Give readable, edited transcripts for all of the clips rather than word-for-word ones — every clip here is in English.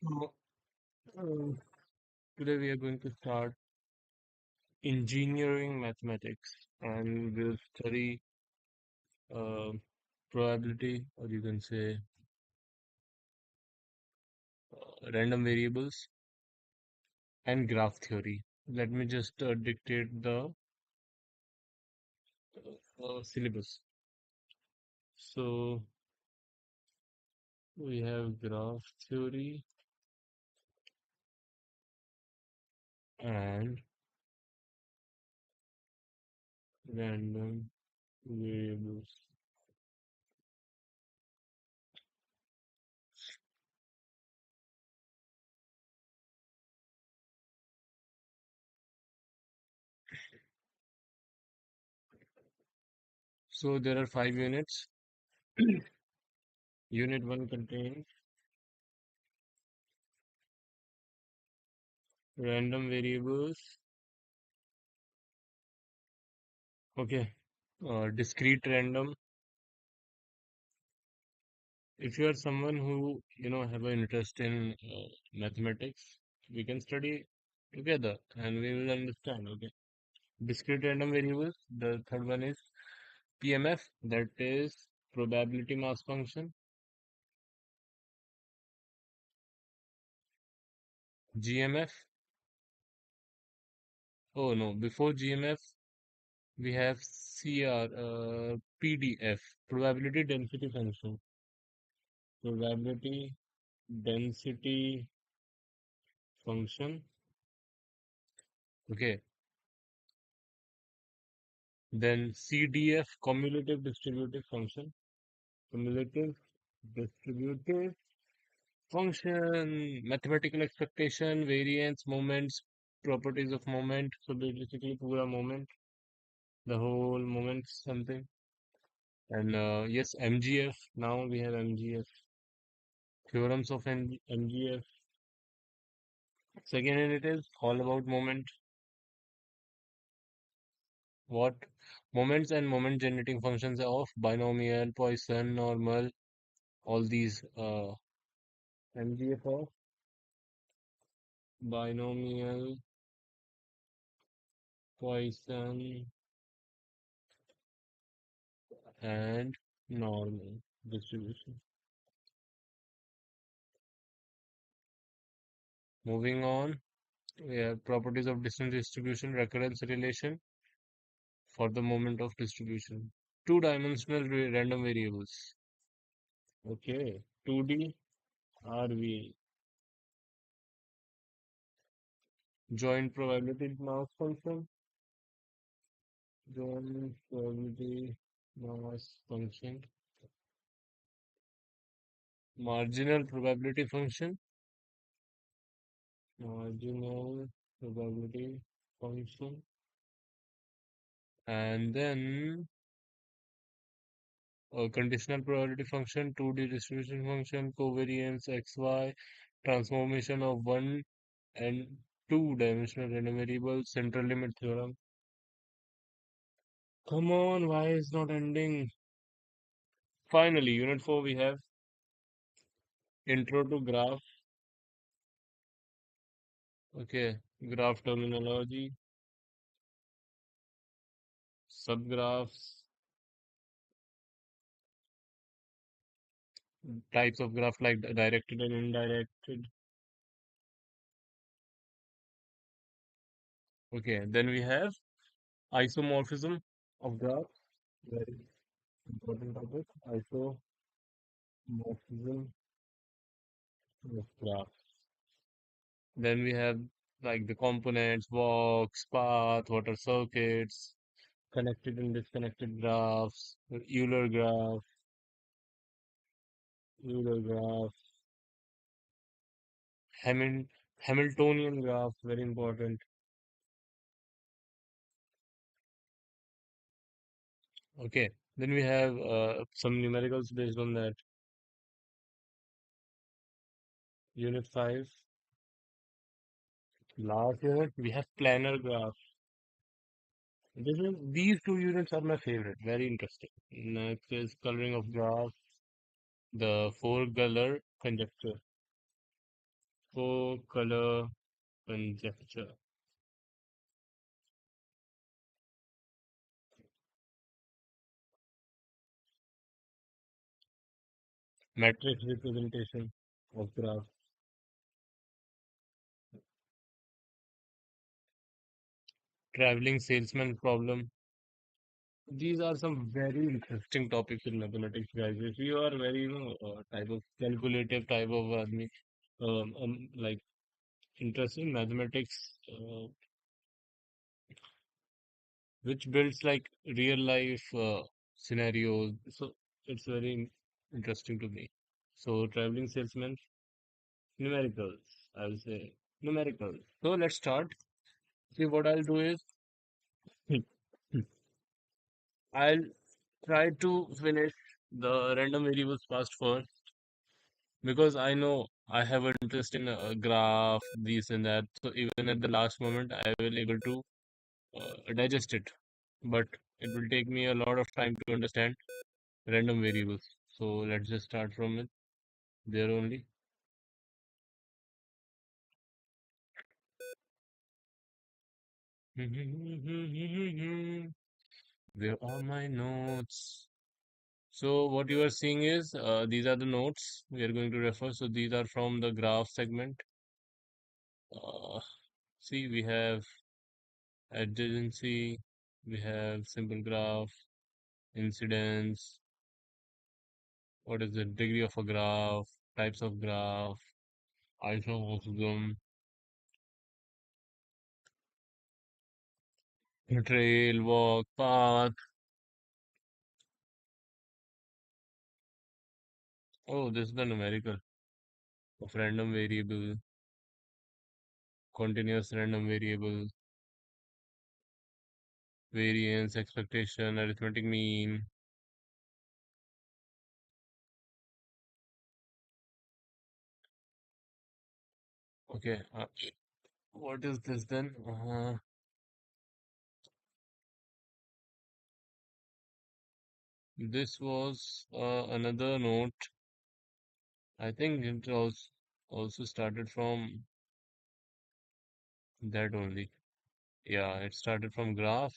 So, uh, today we are going to start engineering mathematics and we'll study uh, probability, or you can say random variables and graph theory. Let me just dictate the syllabus. So, we have graph theory and random variables. So, there are 5 units. Unit 1 contains random variables. Okay. Discrete random. If you are someone who have an interest in mathematics, we can study together and we will understand. Okay. Discrete random variables. The third one is PMF, that is probability mass function. GMF. Oh no, before GMF we have PDF, probability density function. Probability density function. Okay. Then CDF, cumulative distributive function. Cumulative distributive function, mathematical expectation, variance, moments, properties of moment. So basically, pura moment, the whole moment something. And yes, MGF. Now we have MGF. Theorems of MGF. Second unit is all about moment. What moments and moment generating functions of binomial, Poisson, normal, all these MGF of binomial, Poisson, and normal distribution. Moving on, we have properties of distance distribution, recurrence relation for the moment of distribution. Two-dimensional random variables. Okay, 2D RV, joint probability mass function, joint probability mass function, marginal probability function, marginal probability function, and then conditional probability function, 2D distribution function, covariance XY, transformation of one and two-dimensional random variable, central limit theorem. Come on, why is not ending? Finally, unit 4 we have intro to graph. Okay, graph terminology, subgraphs, types of graph like directed and indirected. Okay, then we have isomorphism of graph. Very important topic. Isomorphism of graph. Then we have like the components, walks, path, what are circuits, connected and disconnected graphs, Euler graph, Hamil Hamiltonian graph, very important. Okay, then we have some numericals based on that. Unit 5, last unit, we have planar graph. These two units are my favorite, very interesting. Next is coloring of graph, the four color conjecture. Four-color conjecture. Matrix representation of graph. Traveling salesman problem. These are some very interesting topics in mathematics, guys. If you are very, type of calculative type of like interested in mathematics, which builds like real life scenarios. So it's very interesting to me. So traveling salesman, numericals, I will say numericals. So let's start. See what I'll do is I'll try to finish the random variables fast first because I know I have an interest in a graph, this and that. So even at the last moment, I will able to digest it. But it will take me a lot of time to understand random variables. So let's just start from it there only. Where are my notes? So what you are seeing is these are the notes we are going to refer. So these are from the graph segment. Uh, See, we have adjacency, we have simple graph, incidence, what is the degree of a graph, types of graph, isomorphism, trail, walk, path. Oh, this is the numerical of random variable, continuous random variable, variance, expectation, arithmetic mean. Okay, what is this then? This was another note. I think it was also started from that only. Yeah, it started from graph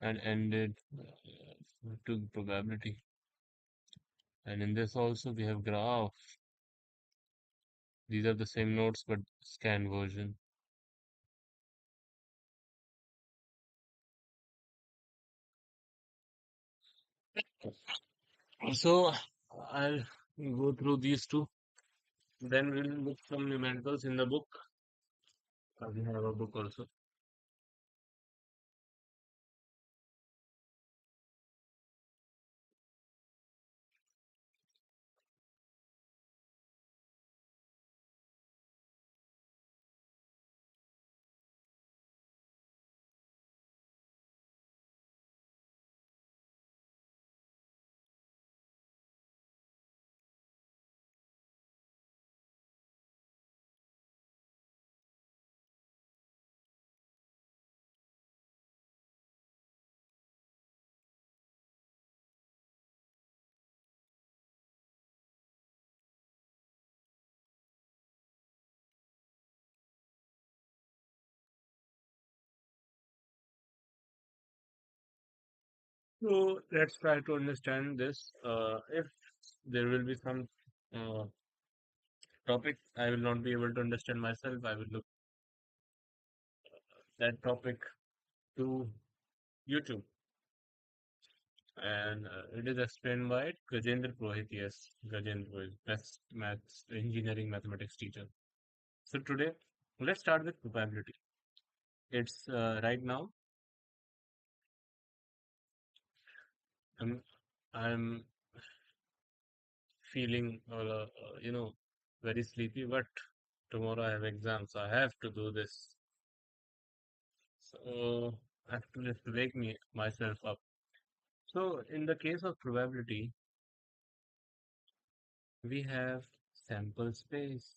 and ended to probability. And in this also we have graph. These are the same notes but scan version. So I'll go through these two. Then we'll look some numericals in the book. We have a book also. So let's try to understand this. If there will be some uh, topic I will not be able to understand myself, I will look that topic to YouTube. And it is explained by Gajendra Purohit. Yes, Gajendra Purohit, best maths, engineering mathematics teacher. So today, let's start with probability. It's right now. I'm I'm feeling very sleepy, but tomorrow I have exams, so I have to do this. So I have to just wake me myself up. So in the case of probability, we have sample space,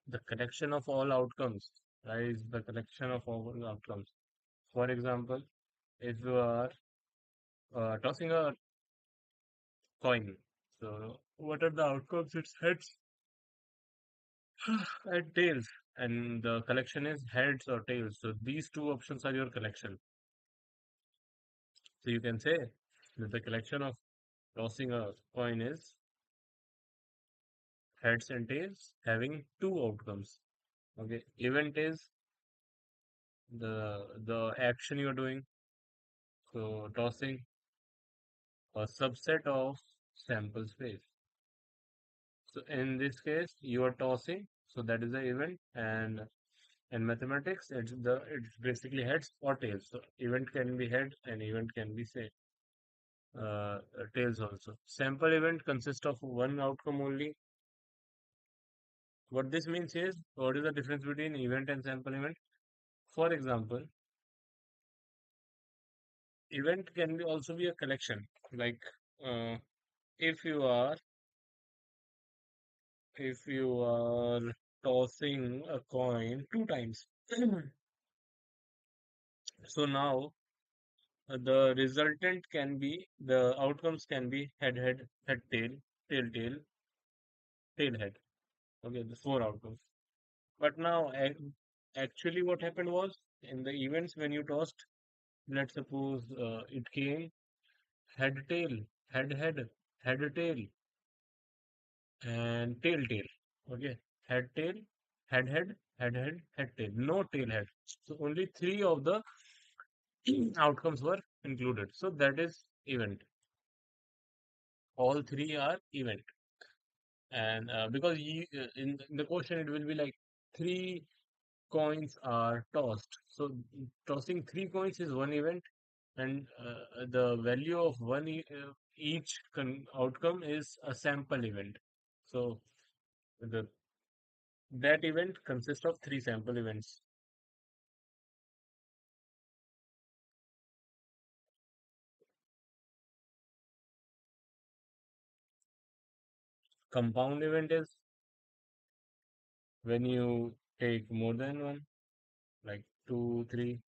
the collection of all outcomes, right? The collection of all outcomes. For example, if you are tossing a coin. So what are the outcomes? It's heads and tails, and the collection is heads or tails. So these two options are your collection. So you can say that the collection of tossing a coin is heads and tails having two outcomes. Okay, event is the action you are doing. So tossing a subset of sample space. So in this case, you are tossing, so that is the event, and in mathematics, it's basically heads or tails. So event can be head and event can be say tails also. Sample event consists of one outcome only. What this means is, what is the difference between event and sample event? For example, event can be also be a collection. Like uh, if you are if you are tossing a coin two times, so now the resultant can be the outcomes can be head head head tail tail tail tail head. Okay, the four outcomes. But now actually what happened was in the events when you tossed, let's suppose it came head tail head head head tail and tail tail. Okay, head tail head head head head head tail. No tail head. So only three of the outcomes were included. So that is event. All three are event. And because in the question it will be like three coins are tossed. So tossing three coins is one event, and the value of each outcome is a sample event. So the that event consists of three sample events. Compound event is when you take more than one, like two, three.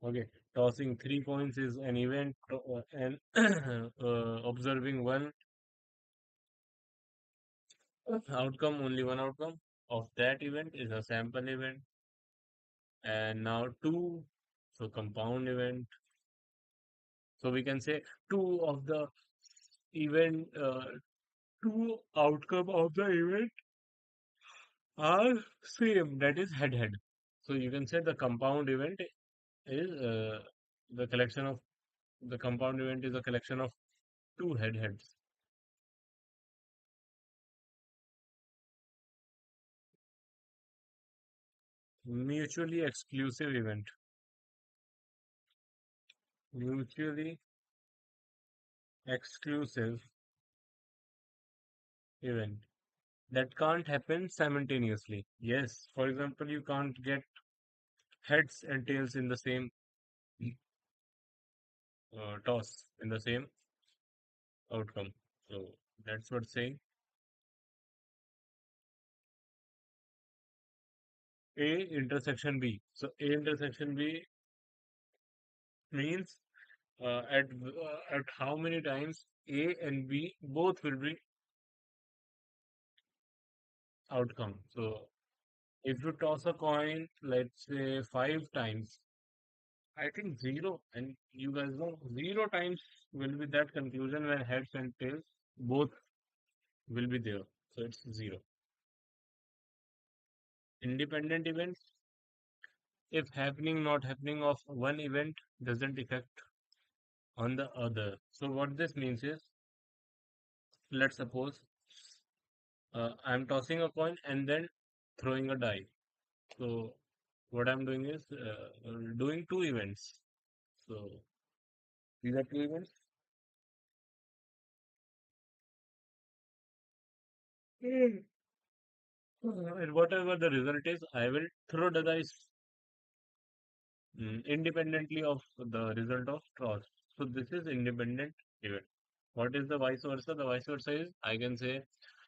Okay, tossing three coins is an event, and observing one outcome, only one outcome of that event is a sample event. And now two, so compound event. So we can say two of the event, two outcome of the event are same. That is head head. So you can say the compound event is the collection of the compound event is a collection of two head heads. Mutually exclusive event. Mutually exclusive event that can't happen simultaneously. Yes, for example, you can't get heads and tails in the same toss in the same outcome. So that's what saying A intersection B. So A intersection B means at how many times A and B both will be outcome. So if you toss a coin, let's say five times, I think zero, and you guys know zero times will be that conclusion when heads and tails both will be there. So it's zero. Independent events, if happening, not happening of one event doesn't affect on the other. So what this means is, let's suppose I'm tossing a coin and then throwing a die. So what I'm doing is doing two events. So these are two events. Mm. And whatever the result is, I will throw the dice independently of the result of toss. So this is independent event. What is the vice versa? The vice versa is I can say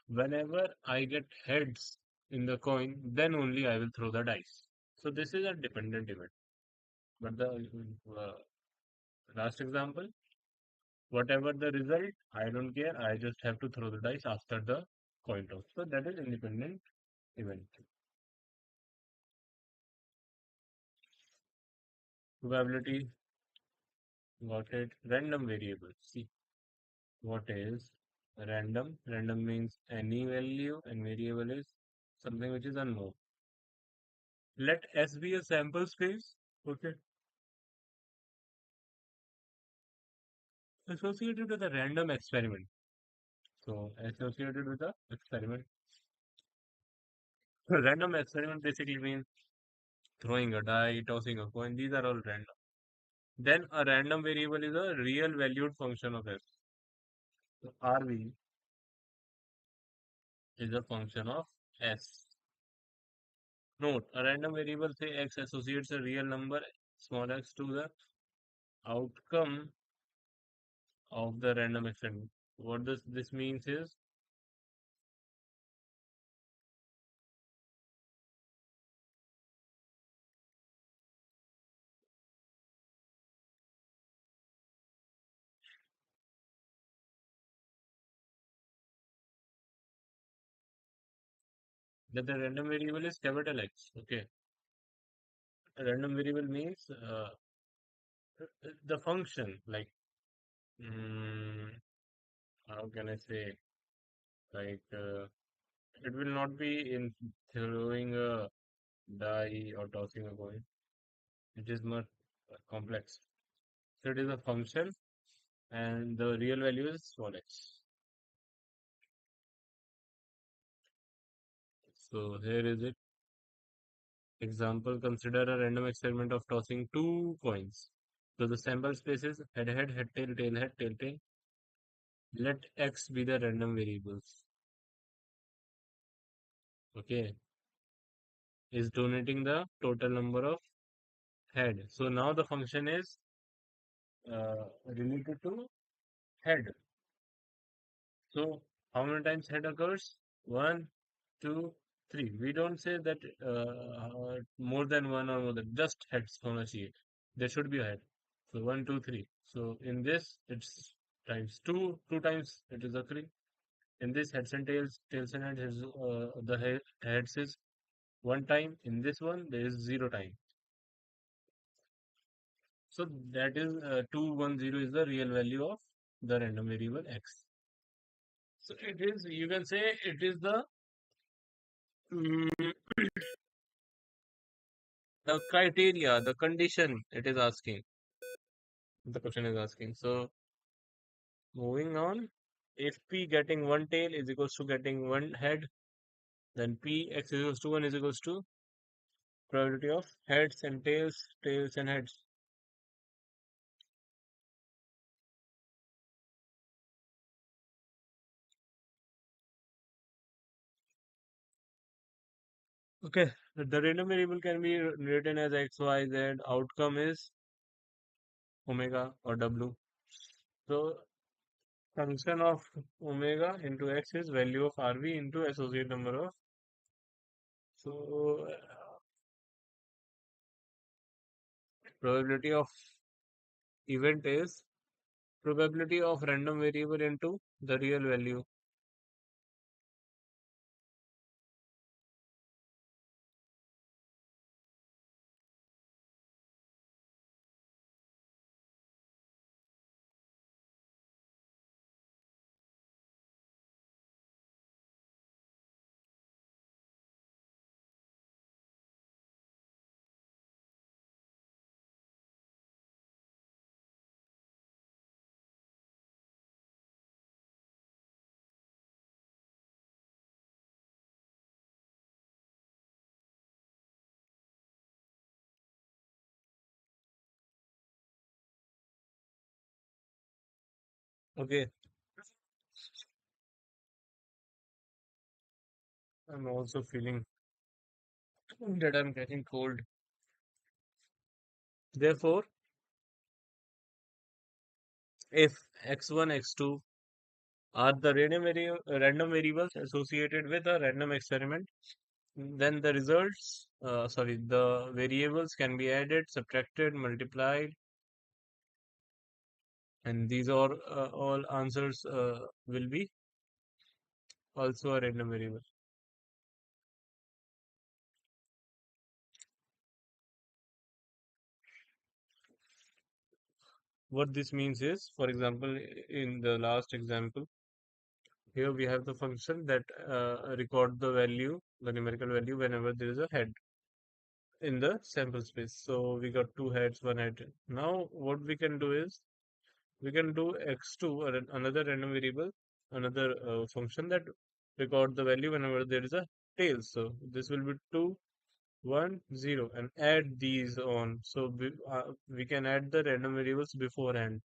whenever I get heads in the coin, then only I will throw the dice. So this is a dependent event. But the last example, Whatever the result, I don't care. I just have to throw the dice after the coin toss. So that is independent event. Probability, got it. Random variable. See, what is random? Random means any value, and variable is something which is unknown. Let S be a sample space, okay, associated with a random experiment. So associated with the experiment. Random experiment basically means throwing a die, tossing a coin. These are all random. Then a random variable is a real valued function of S. So RV is a function of S. Note, a random variable say X associates a real number small x to the outcome of the random experiment. What does this means is that the random variable is capital X. Okay. A random variable means the function, like, mm, how can I say, like, it will not be in throwing a die or tossing a coin. It is more complex. So it is a function, and the real value is small x. So here is it. Example, consider a random experiment of tossing two coins. So the sample space is head, head, head, tail, tail, head, tail, tail. Let x be the random variables. Okay. Is donating the total number of head. So now the function is related to head. So how many times head occurs? One, two, three. We don't say that more than one or more than just heads होना चाहिए. There should be a head. So one, two, three. So in this it's times two, two times it is occurring. In this heads and tails, tails and heads, heads is one time. In this one there is zero time. So that is 210 is the real value of the random variable x. So it is, you can say it is mm, the criteria, the condition it is asking. The question is asking. So moving on, if p getting one tail is equals to getting one head, then p x is equals to 1 is equals to probability of heads and tails, tails and heads. Okay, the random variable can be written as x, y, z. Outcome is omega or w. So function of omega into x is value of RV into associate number of. So probability of event is probability of random variable into the real value. Okay, I'm also feeling that I'm getting cold. Therefore, if x1, x2 are the random variables associated with a random experiment, then the the variables can be added, subtracted, multiplied, and these are all answers will be also a random variable. What this means is, for example, in the last example, here we have the function that record the value, the numerical value, whenever there is a head in the sample space. So we got two heads, one head. Now what we can do is we can do x2 or another random variable, another function that record the value whenever there is a tail. So this will be 2, 1, 0, and add these on. So we can add the random variables beforehand.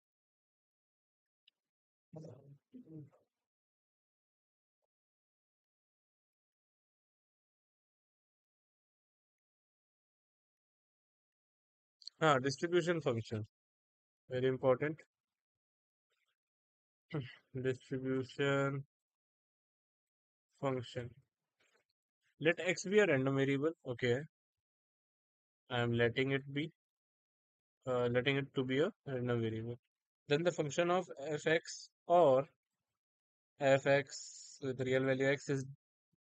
Distribution function, very important. Distribution function. Let x be a random variable. Okay, I am letting it to be a random variable. Then the function of fx or fx with real value x is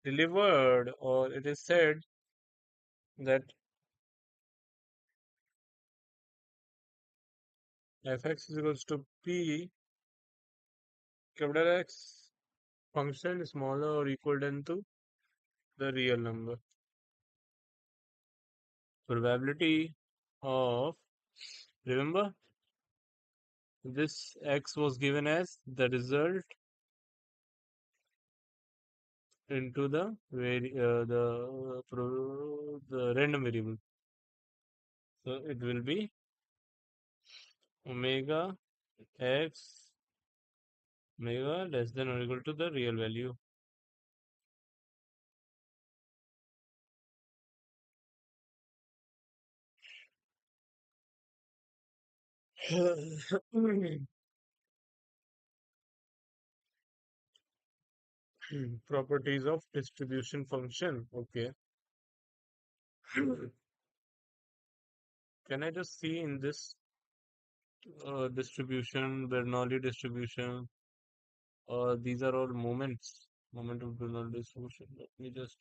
delivered, or it is said that fx is equals to p capital X function smaller or equal than to the real number. Probability of, remember, this x was given as the result into the random variable. So it will be omega x omega less than or equal to the real value. Properties of distribution function. Okay. Can I just see in this distribution, Bernoulli distribution, these are all moments, moment of Bernoulli distribution. Let me just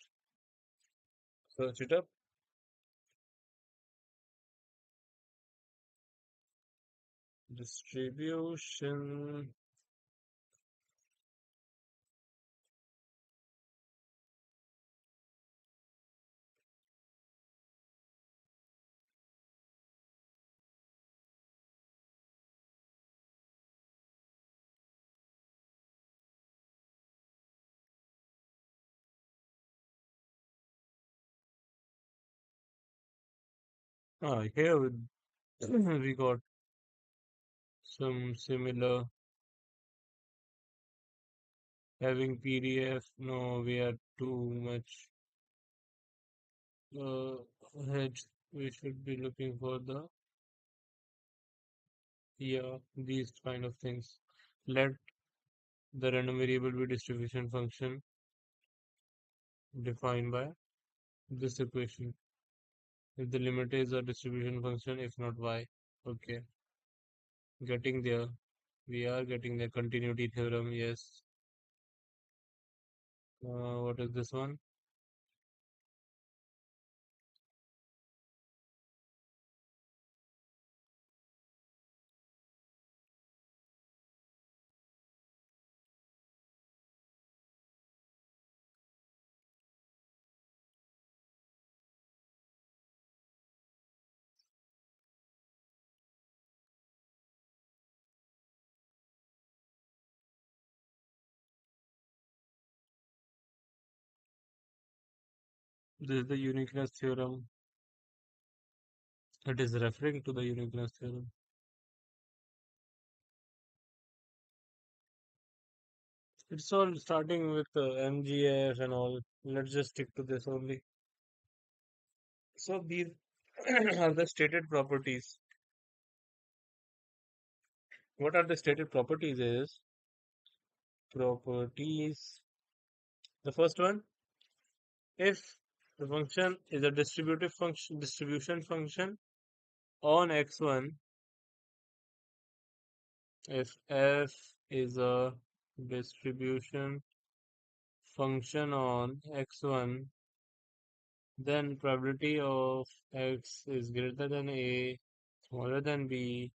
search it up. Distribution. Here we got some similar having PDF. No, we are too much uh, ahead. We should be looking for the, yeah, these kind of things. Let the random variable be distribution function defined by this equation. If the limit is a distribution function, if not y. Okay, getting there. We are getting the continuity theorem. Yes. What is this one? This is the uniqueness theorem. It is referring to the uniqueness theorem. It's all starting with MGF and all. Let's just stick to this only. So these are the stated properties. What are the stated properties is properties. The first one, if the function is a distributive function, distribution function on x1, If f is a distribution function on x1, then probability of x is greater than a, smaller than b,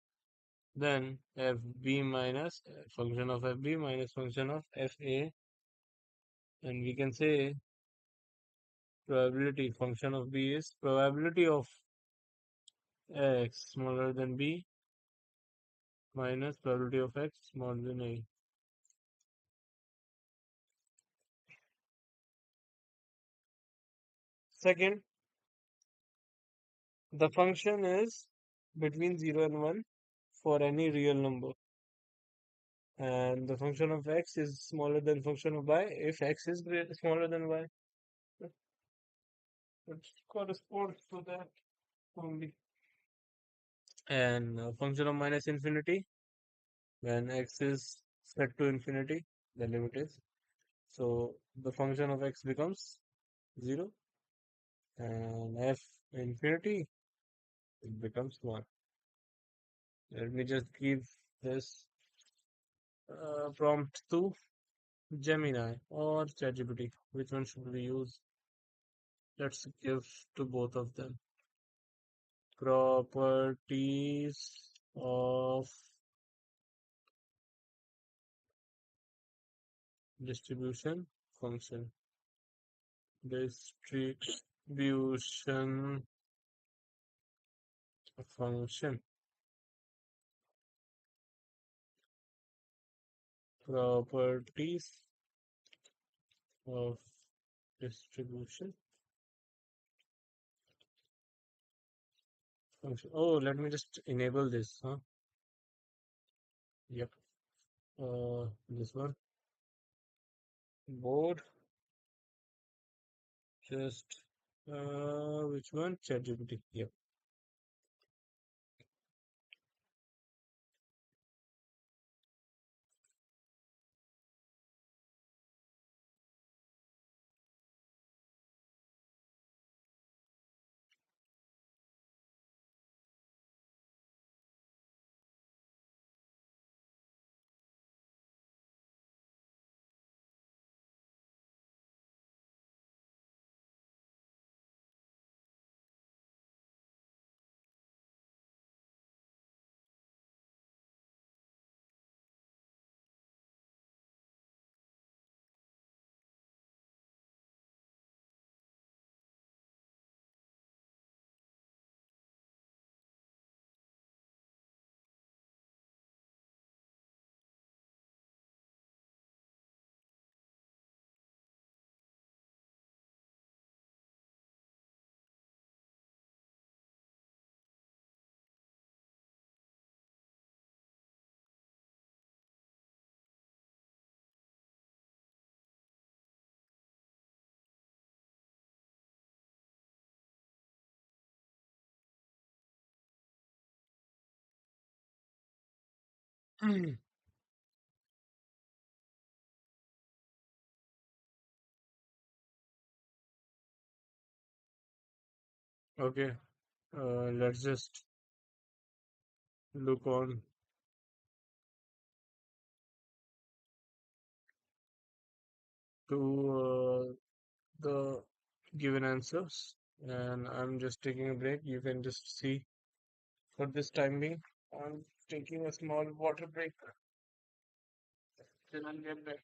then fb minus function of fb minus function of fa, and we can say probability function of b is probability of x smaller than b minus probability of x smaller than a. Second, the function is between 0 and 1 for any real number, and the function of x is smaller than function of y if x is smaller than y. It corresponds to that only. And function of minus infinity, when x is set to infinity, the limit is. So the function of x becomes 0, and f infinity, it becomes 1. Let me just give this prompt to Gemini or ChatGPT. Which one should we use? Let's give to both of them. Properties of distribution function. Distribution function. Properties of distribution function. Oh, let me just enable this, huh? Yep. This one. Board. Just which one? ChatGPT. Yep. Okay. Let's just look on to the given answers, and I'm just taking a break. You can just see for this time being. I'm taking a small water break. Then I'll get back.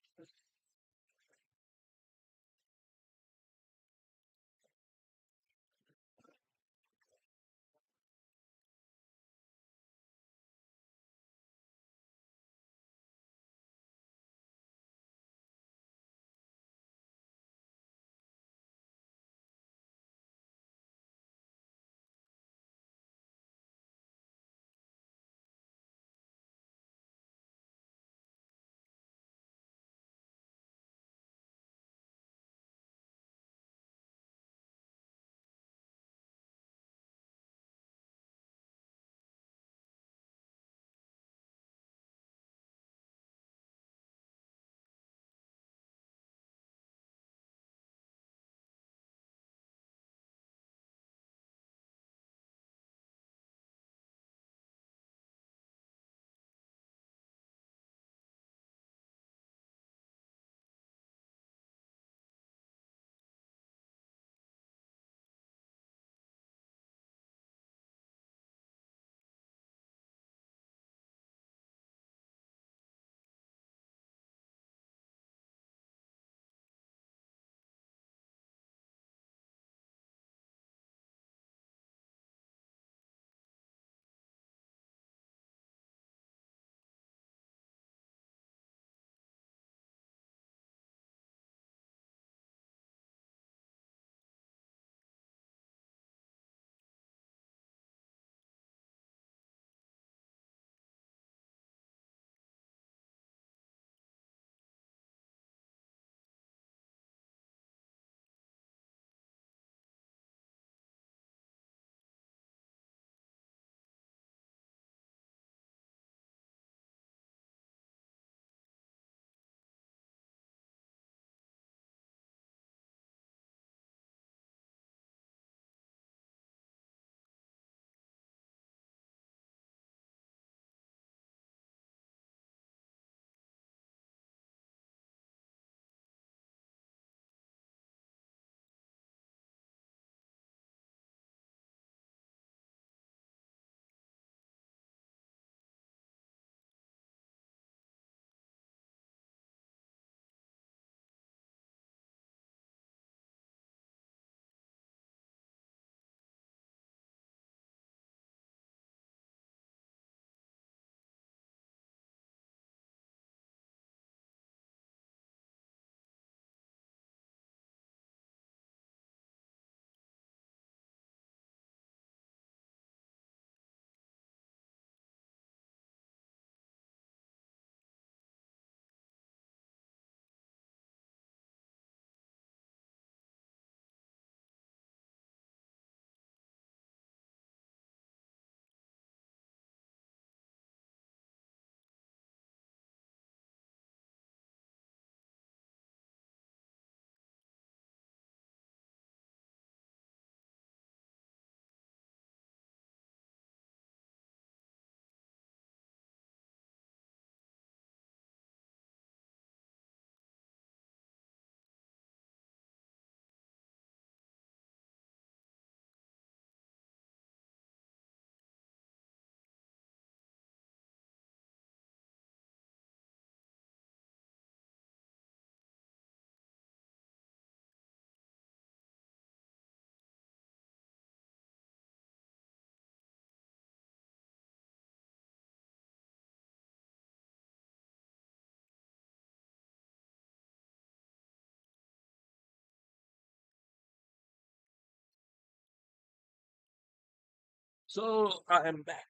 So I am back.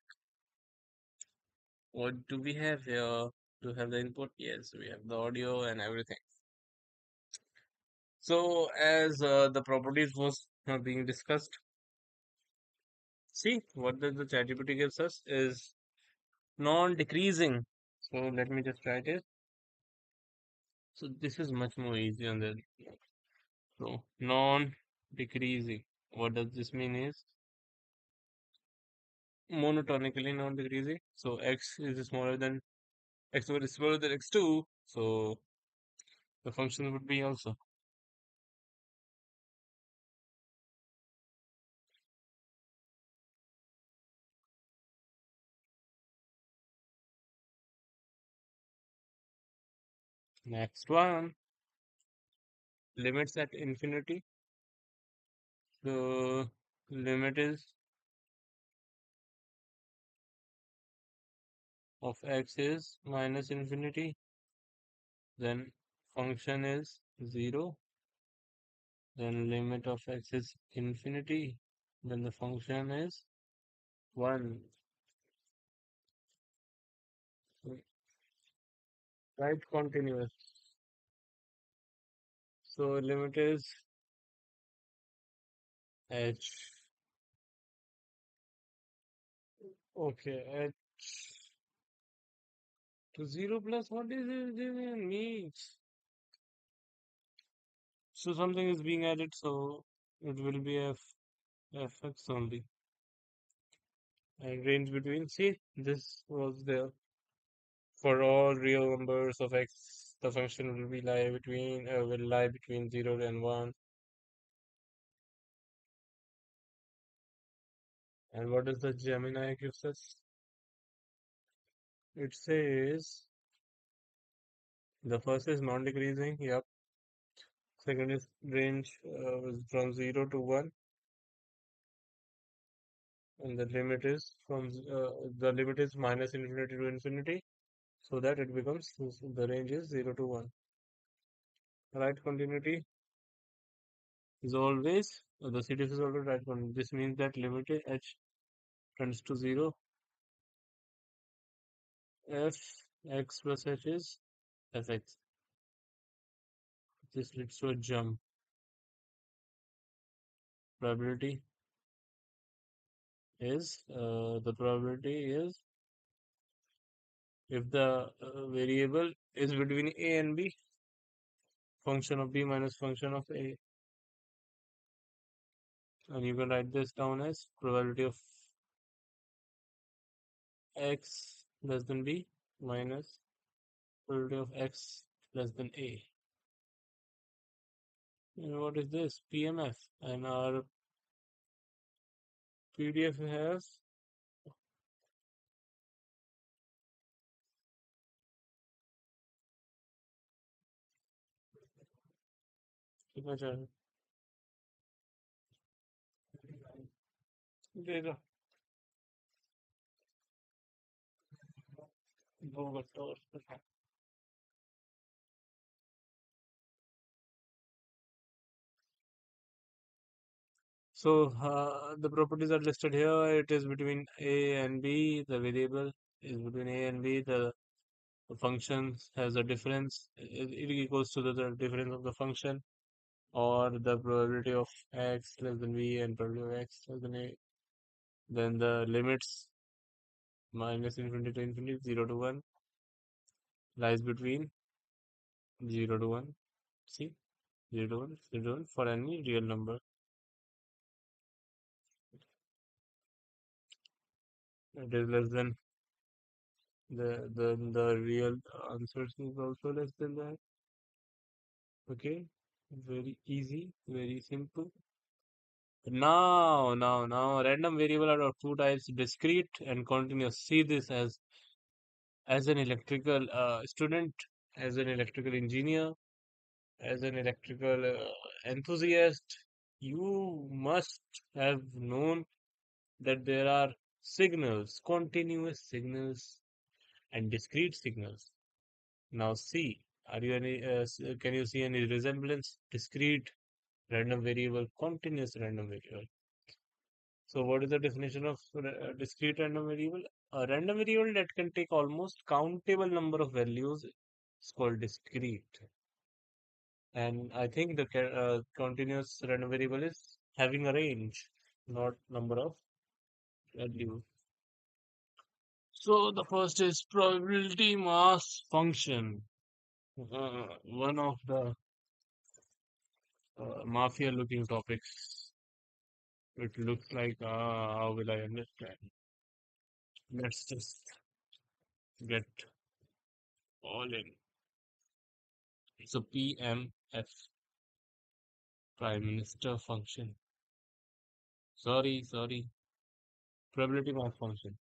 What do we have here? Do have the input? Yes, we have the audio and everything. So as the properties was being discussed, see what the ChatGPT gives us is non-decreasing. So let me just write it. So this is much more easier than so non-decreasing. What does this mean is monotonically non-decreasing. So x is smaller than x1 is smaller than x2. So the function would be also. Next one, limits at infinity. The limit is of x is minus infinity. Then function is 0. Then limit of x is infinity. Then the function is 1. Right continuous. So limit is h. Okay, h to 0 plus what is it even means? So something is being added, so it will be fx only. And range between, see, this was there. For all real numbers of x, the function will lie between 0 and 1. And what does the Gemini gives us? It says the first is non-decreasing, yep. Second is range from 0 to 1, and the limit is minus infinity to infinity, so that it becomes the range is 0 to 1. Right continuity is always the series is always right continuity. This means that limit h tends to 0 f x plus h is fx. This leads to a jump. Probability the probability is if the variable is between a and b, function of b minus function of a, and you can write this down as probability of x less than b minus probability of x less than a. And what is this? PMF. And our PDF has signature data. So the properties are listed here. It is between a and b. The variable is between a and b. The function has a difference. It equals to the difference of the function, or the probability of x less than b and probability of x less than a. Then the limits minus infinity to infinity, 0 to 1, lies between 0 to 1. See, 0 to 1, 0 to 1 for any real number. It is less than the real answers is also less than that. Okay, very easy, very simple. Now, random variable are of two types: discrete and continuous. See this as an electrical student, as an electrical engineer, as an electrical enthusiast. You must have known that there are signals, continuous signals, and discrete signals. Now, see, can you see any resemblance? Discrete random variable, continuous random variable. So what is the definition of discrete random variable? A random variable that can take almost countable number of values is called discrete. And I think the continuous random variable is having a range, not number of values. So the first is probability mass function. One of the mafia looking topics. It looks like, how will I understand? Let's just get all in. So PMF, Prime Minister function. Sorry. Probability mass function.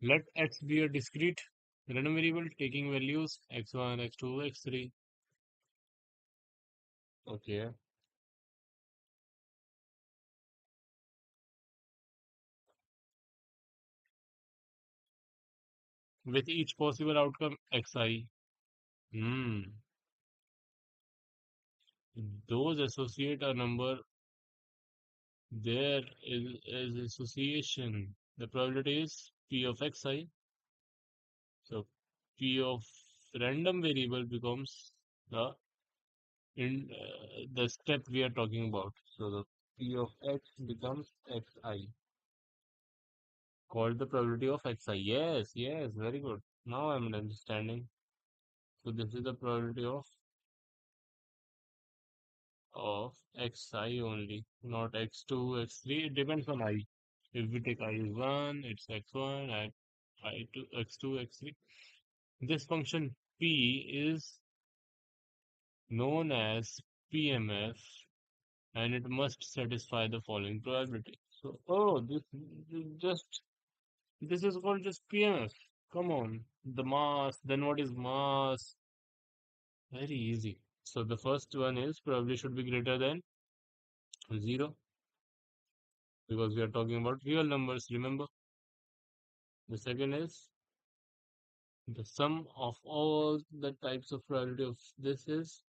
Let x be a discrete random variable taking values x1, x2, x3. Okay. With each possible outcome xi. Hmm. Those associate a number, there is association. The probability is p of xi. So p of random variable becomes the the step we are talking about. So the p of x becomes xi, called the probability of xi. Yes, very good. Now I'm understanding. So this is the probability of xi only, not x2, x3. It depends on I. If we take I1, it's x1, and I2, x2, x3. This function p is known as PMF, and it must satisfy the following probability. So, oh, this is called just PMF. Come on, the mass. Then what is mass? Very easy. So the first one is probably should be greater than zero because we are talking about real numbers. Remember, the second is the sum of all the types of probability of this is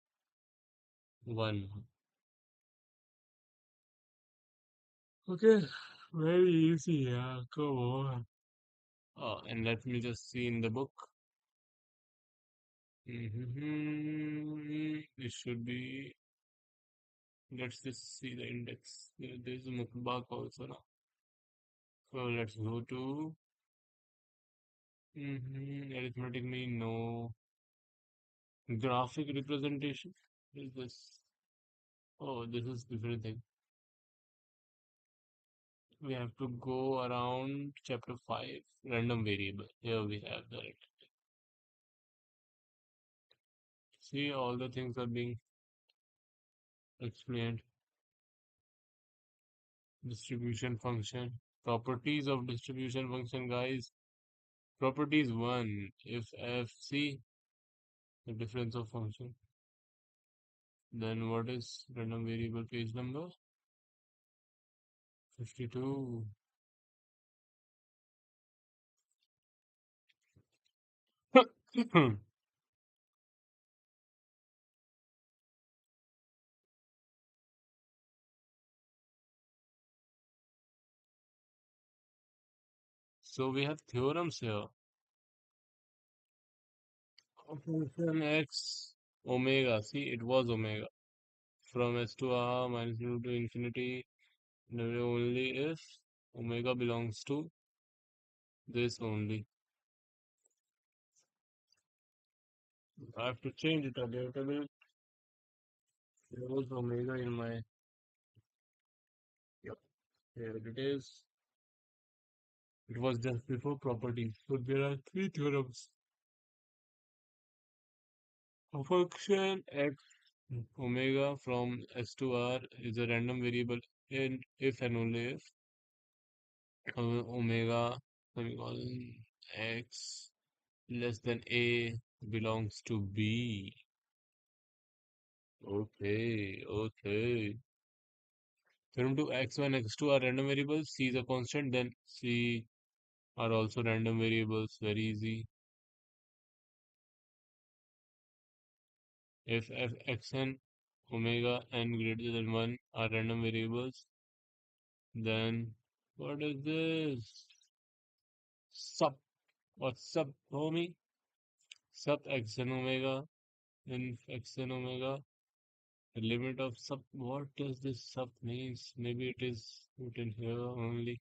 one. Okay, very easy. Yeah, come on. And let me just see in the book. It should be. Let's just see the index. There's a book also now. So let's go to arithmetic mean no. Graphic representation is this. Oh, this is different thing. We have to go around chapter 5, random variable. Here we have the see all the things are being explained. Distribution function. Properties of distribution function, guys. Properties 1. If f c, the difference of function. Then what is random variable page number? 52. So we have theorems here. Function x omega. See, it was omega. From s to r minus u to infinity. Only if omega belongs to this only. I have to change it a little bit. There was omega in my. Yep, here it is. It was just before properties. So there are three theorems. A function x omega from s to r is a random variable in if and only if omega semicolon x less than a belongs to b. Okay. Theorem 2, x1, x2 are random variables, c is a constant, then c are also random variables. Very easy. If f x n omega n greater than 1 are random variables, then what is this? Sup. What's up, homie? Sup x n omega in x n omega. The limit of sup. What does this sup means? Maybe it is written here only.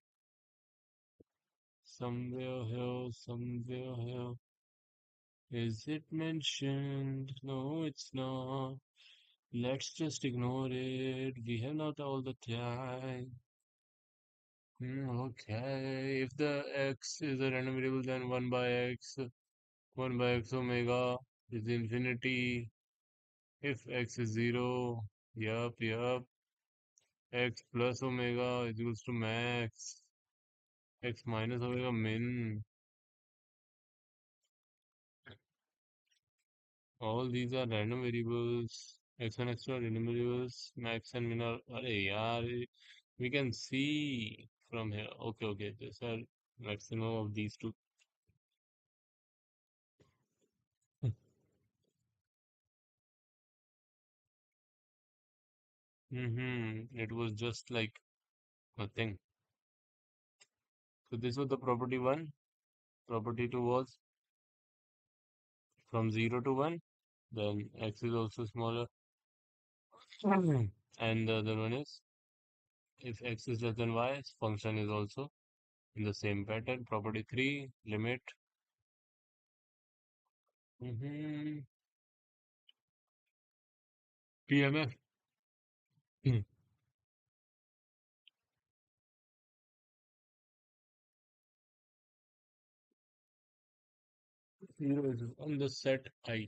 Somewhere here, somewhere here. Is it mentioned? No, it's not. Let's just ignore it. We have not all the time. Okay. If the x is a random variable, then 1 by x omega is infinity. If x is 0, yup, x plus omega is equals to max. X minus omega min. All these are random variables. X and x are random variables. Max and min are. Arey yaar, we can see from here. Okay. These are maximum of these two. It was just like nothing. So this was the property 1. Property 2 was from 0 to 1. Then x is also smaller. And the other one is if x is less than y, function is also in the same pattern. Property 3, limit. Mm-hmm. PMF. Zero is on the set I,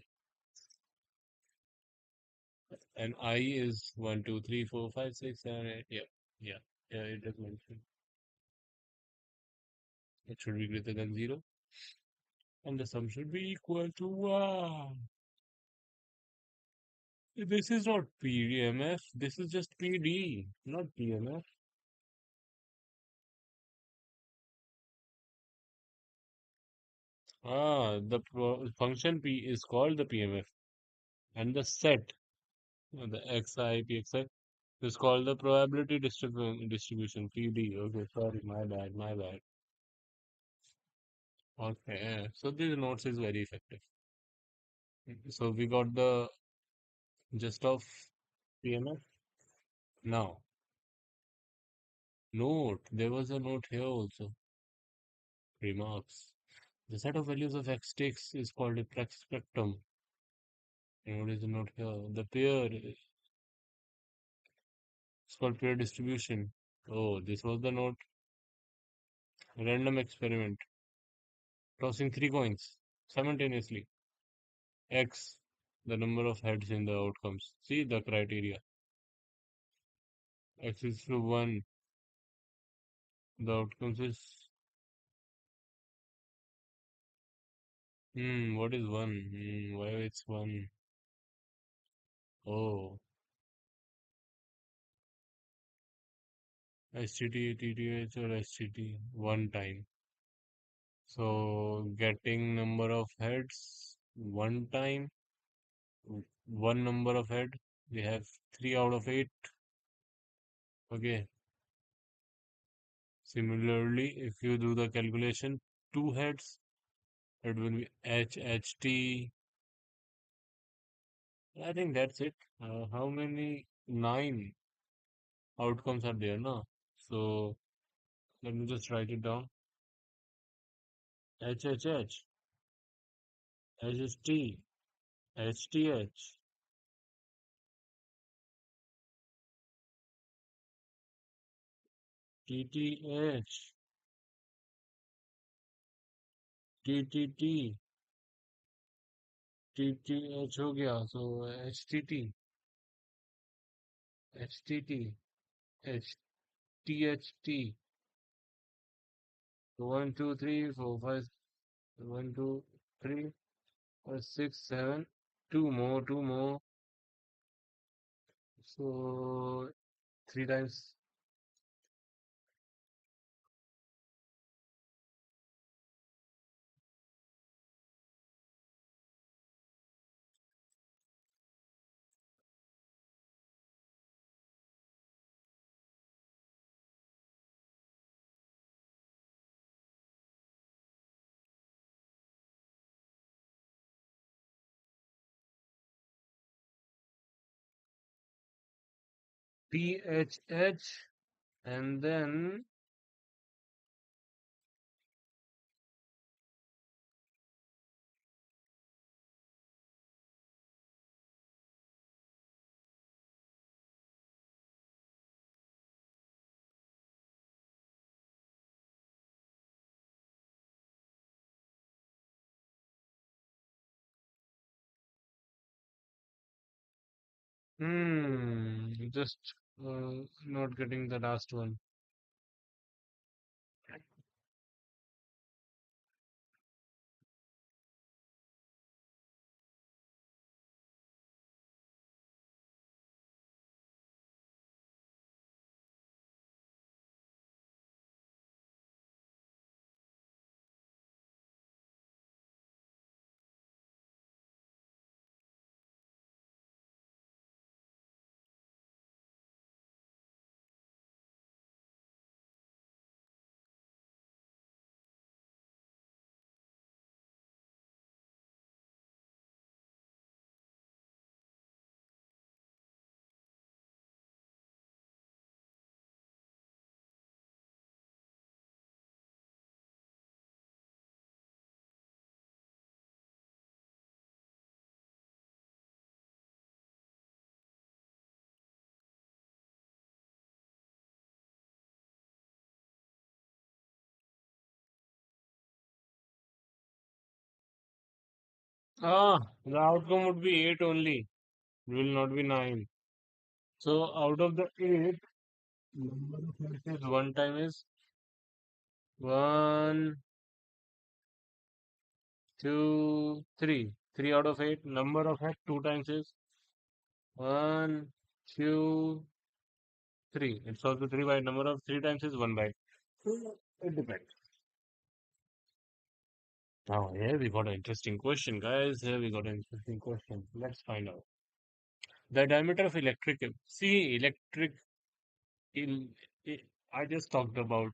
and I is 1, 2, 3, 4, 5, 6, 7, 8. Yeah, it is mentioned. It should be greater than 0, and the sum should be equal to 1. This is not PMF, this is just PD, not PMF. The function P is called the PMF, and the set, the XI, PXI, is called the probability distribution, PD. Okay, sorry, my bad. Okay, so this notes is very effective. So we got the gist of PMF. Now, note, there was a note here also. Remarks. The set of values of x takes is called a Planck spectrum. And what is the note here? The pair is called pair distribution. Oh, this was the note. Random experiment. Tossing 3 coins simultaneously. X, the number of heads in the outcomes. See the criteria. X is to 1. The outcomes is. What is 1? Why it's 1? Oh, STT, TTH, or STT. One time. So getting number of heads one time, one number of head. We have 3 out of 8. Okay. Similarly, if you do the calculation, 2 heads, it will be HHT. I think that's it. How many? 9 outcomes are there now? So let me just write it down. HHH, HHT, HTH, TTH, TTT, TTH हो गया. So HTT, HTT, HTHT. 1, 2, 3, 4, 5. 1, 2, 3, 4, 6, 7. Two more. So 3 times. PHH, and then just not getting the last one. The outcome would be 8 only. It will not be 9. So out of the 8, number of hexes one time is 1, 2, 3. 3 out of 8. Number of hex 2 times is 1, 2, 3. It's also 3 by number of 3 times is 1 by. So it depends. Now here we got an interesting question, guys. Here we got an interesting question. Let's find out. The diameter of electric. See, electric. Il, I just talked about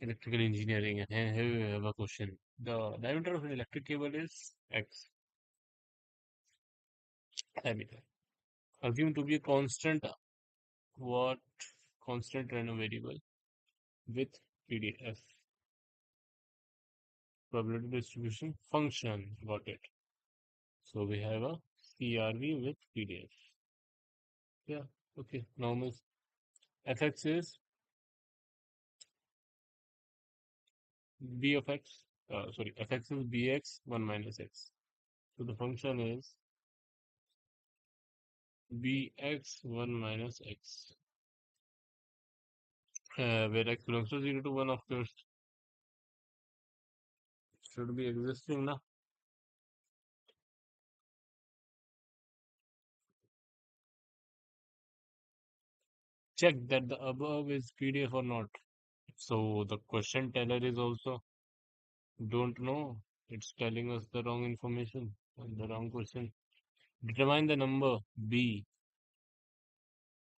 electrical engineering, and here we have a question. The diameter of an electric cable is X diameter. Assumed to be a constant. What constant random variable with PDF probability distribution function. Got it. So we have a CRV with PDF. Yeah. Okay. Normal. Fx is b of x. Sorry, fx is bx 1 minus x. So the function is bx 1 minus x. Where x belongs to 0 to 1, of course, should be existing now. Check that the above is PDF or not. So the question teller is also don't know. It's telling us the wrong information and the wrong question. Determine the number B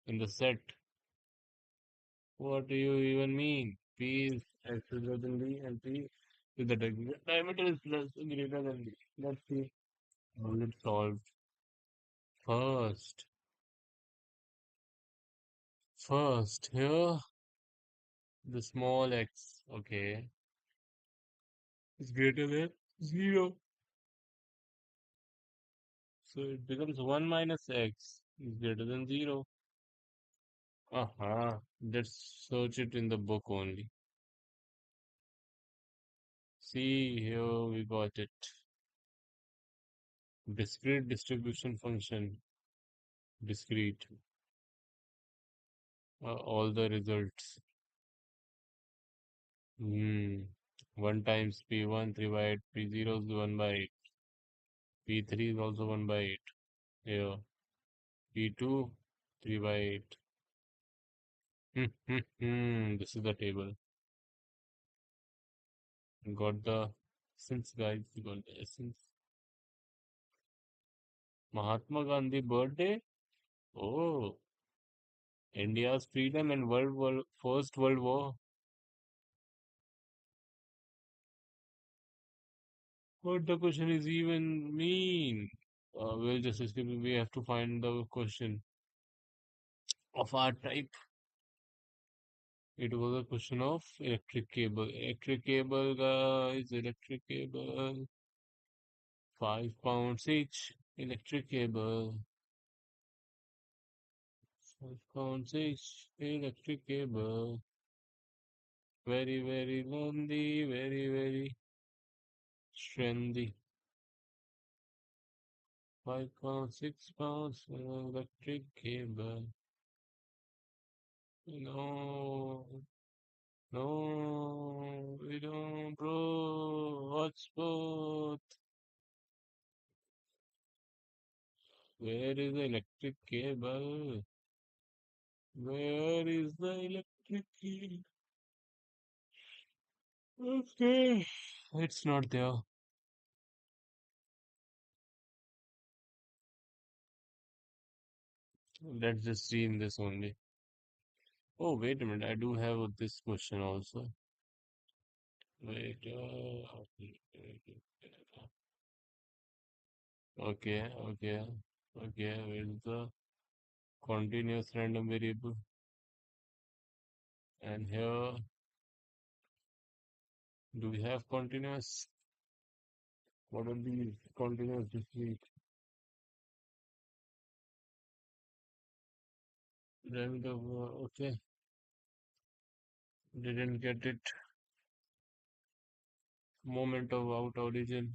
in the set. What do you even mean? P is x greater than B and P is the diameter is less greater than B. Let's see how it solved. First, first here the small x, okay, is greater than 0. So it becomes 1 minus x is greater than 0. Let's search it in the book only. See, here we got it. Discrete distribution function. Discrete. All the results. 1 times P1, 3 by 8. P0 is 1 by 8. P3 is also 1 by 8. Here. P2, 3 by 8. This is the table. Got the essence, guys. You got the essence. Mahatma Gandhi birthday. Oh, India's freedom and First World War. What the question is even mean? We'll just skip it. We have to find the question. of our type. It was a question of electric cable. Electric cable, guys, electric cable. 5 pounds each. Electric cable. 5 pounds each. Electric cable. Very, very lonely. Very, very trendy. 5 pounds, 6 pounds. Electric cable. No, no, we don't, bro. Hotspot. Where is the electric cable? Where is the electric cable? Okay, it's not there. Let's just see in this only. Oh, wait a minute. I do have this question also. Wait. Okay, okay, okay. Where's the continuous random variable? And here, do we have continuous? What are the continuous discrete? Okay, didn't get it. Moment of out origin.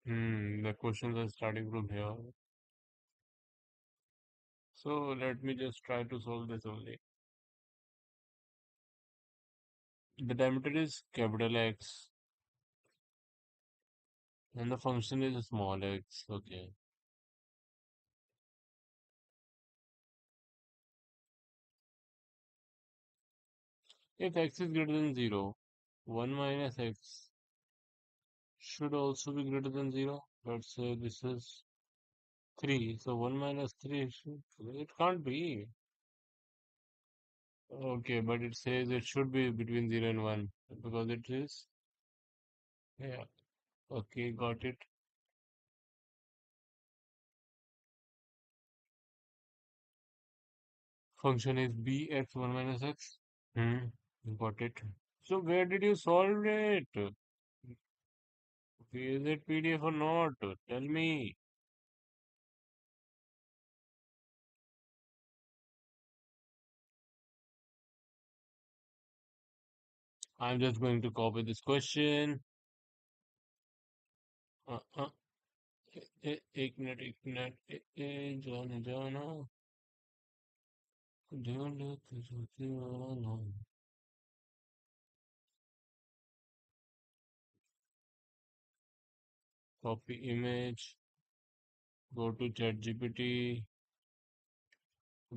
The questions are starting from here. So let me just try to solve this only. The diameter is capital X and the function is small x. Okay. If x is greater than 0, 1 minus x should also be greater than 0. Let's say this is 3. So 1 minus 3 should, it can't be. Okay, but it says it should be between 0 and 1 because it is. Yeah. Okay, got it. Function is bx 1 minus x. Got it. So where did you solve it? Is it PDF or not? Tell me. I'm just going to copy this question. Uh, uh, एक minute एक minute जाना जाना जाना तुझे दीवाना copy image go to chat GPT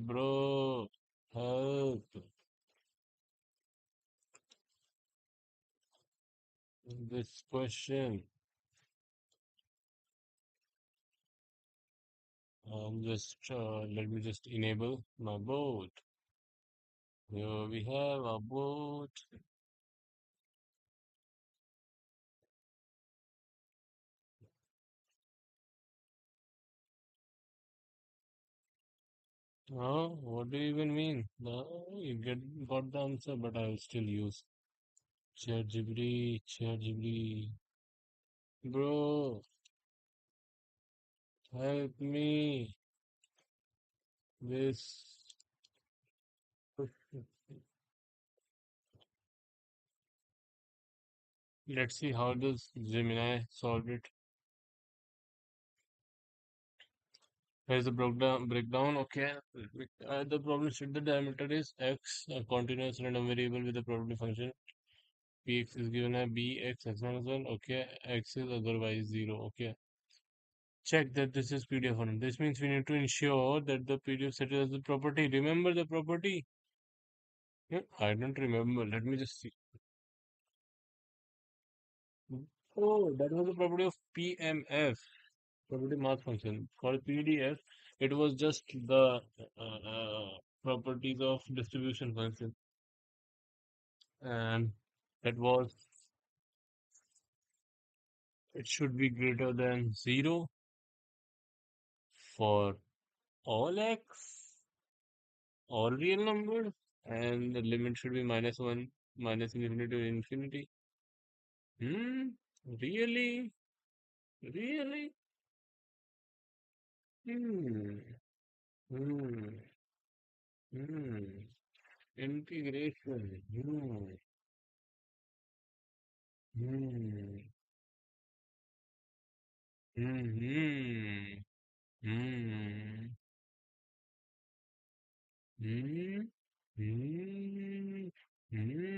bro help this question just let me just enable my boat here we have a boat what do you even mean no, you got the answer but I will still use chat GPT bro help me this let's see how does Gemini solve it. Here's the breakdown. Okay, the problem state the diameter is x, a continuous random variable with a probability function. Px is given as bx x minus 1. Okay, x is otherwise 0. Okay, check that this is PDF or not. This means we need to ensure that the PDF set has the property. Remember the property? Yeah, I don't remember. Let me just see. Oh, that was the property of PMF. Property mass function. For PDF, it was just the properties of distribution function, and that was it should be greater than 0 for all x, all real numbers, and the limit should be -1, minus infinity to infinity. Hmm? Really? Really? Hmm. Hmm. Hmm. Integration. Hmm. Hmm. Hmm. Hmm. Hmm. Hmm. Hmm.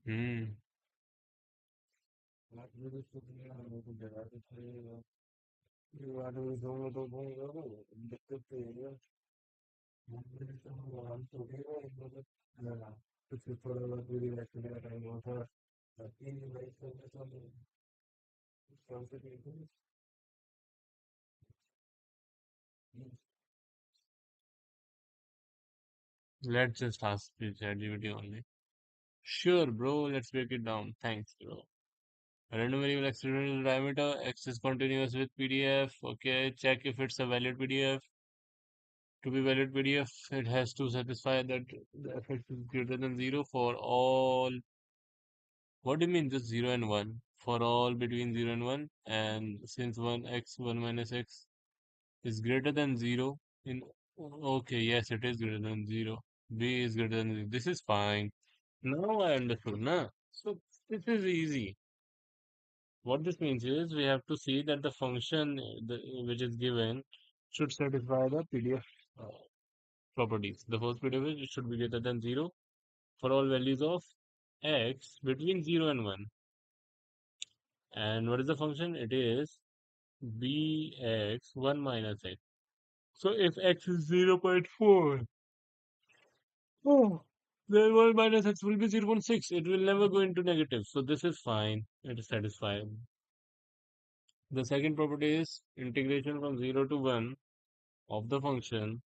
Hmm. Let's just ask the ChatGPT only. Sure, bro. Let's break it down. Thanks, bro. Random variable accidental diameter. X is continuous with PDF. Okay. Check if it's a valid PDF. To be valid PDF, it has to satisfy that the effect is greater than 0 for all. What do you mean just 0 and 1? For all between 0 and 1. And since 1 minus x is greater than 0 in okay, yes, it is greater than 0. B is greater than 0. This is fine. Now I understood, na? So this is easy. What this means is we have to see that the function which is given should satisfy the PDF uh, properties. The first PDF is it should be greater than 0 for all values of x between 0 and 1. And what is the function? It is bx 1 minus x. So if x is 0.4, oh, then 1 minus x will be 0.6. It will never go into negative. So this is fine. It is satisfying. The second property is integration from 0 to 1 of the function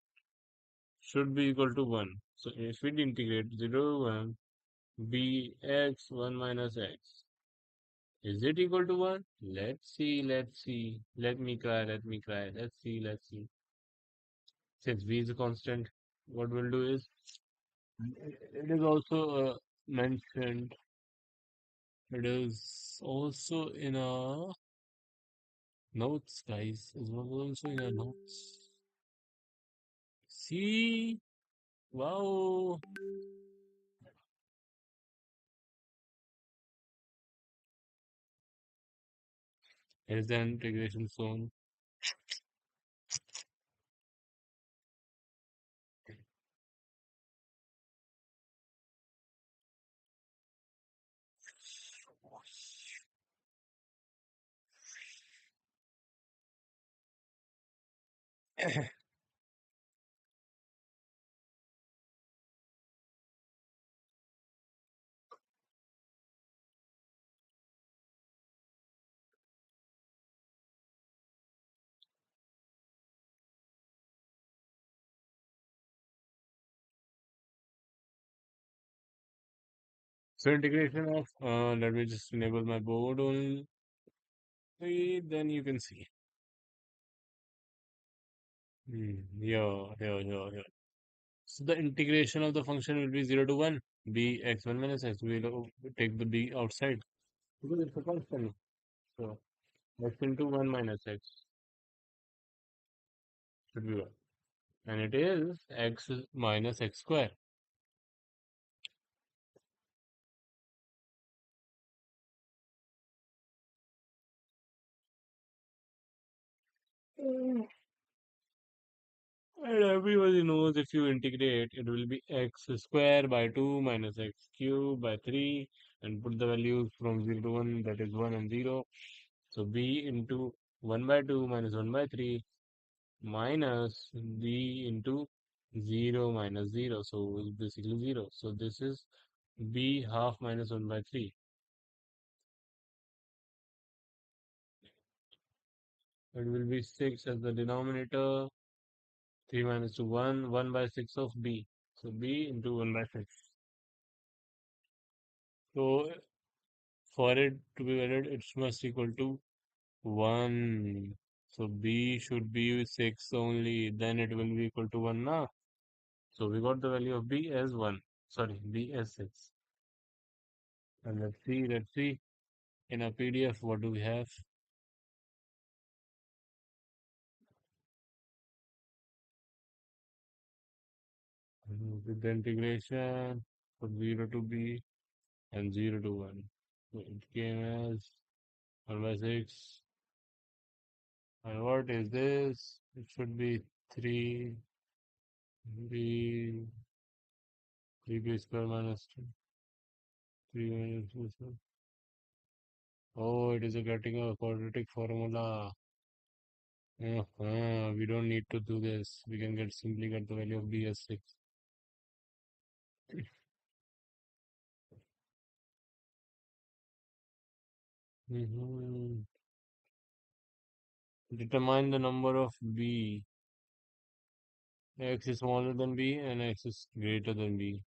should be equal to 1. So if we integrate 0 to 1, bx 1 minus x, is it equal to 1? Let's see, let's see. Let me cry, let me cry. Let's see, let's see. Since v is a constant, what we'll do is, it is also mentioned, it is also in our notes, guys. It was also in our notes. See? Wow. Here's the integration zone. So integration of, let me just enable my board only, then you can see. Yeah. So the integration of the function will be 0 to 1, b x 1 minus x. We'll take the b outside because it's a constant. So x into 1 minus x should be 1. And it is x minus x square. Mm. And everybody knows if you integrate, it will be x square by 2 minus x cube by 3 and put the values from 0 to 1, that is 1 and 0. So b into 1 by 2 minus 1 by 3 minus b into 0 minus 0. So it's basically 0. So this is b half minus 1 by 3. It will be 6 as the denominator, 3 minus 2, 1, 1 by 6 of b. So b into 1 by 6. So for it to be valid, it must equal to 1. So B should be 6 only, then it will be equal to 1 now. So we got the value of B as 1. Sorry, B as 6. And let's see in our PDF what do we have. With the integration from 0 to B and 0 to 1. So it came as 1 by 6. And what is this? It should be 3 B 3B square minus 2. 3 minus 2 square. Oh, it is a getting a quadratic formula. We don't need to do this. We can simply get the value of B as 6. Mhm. Determine the number of B. X is smaller than B and X is greater than B.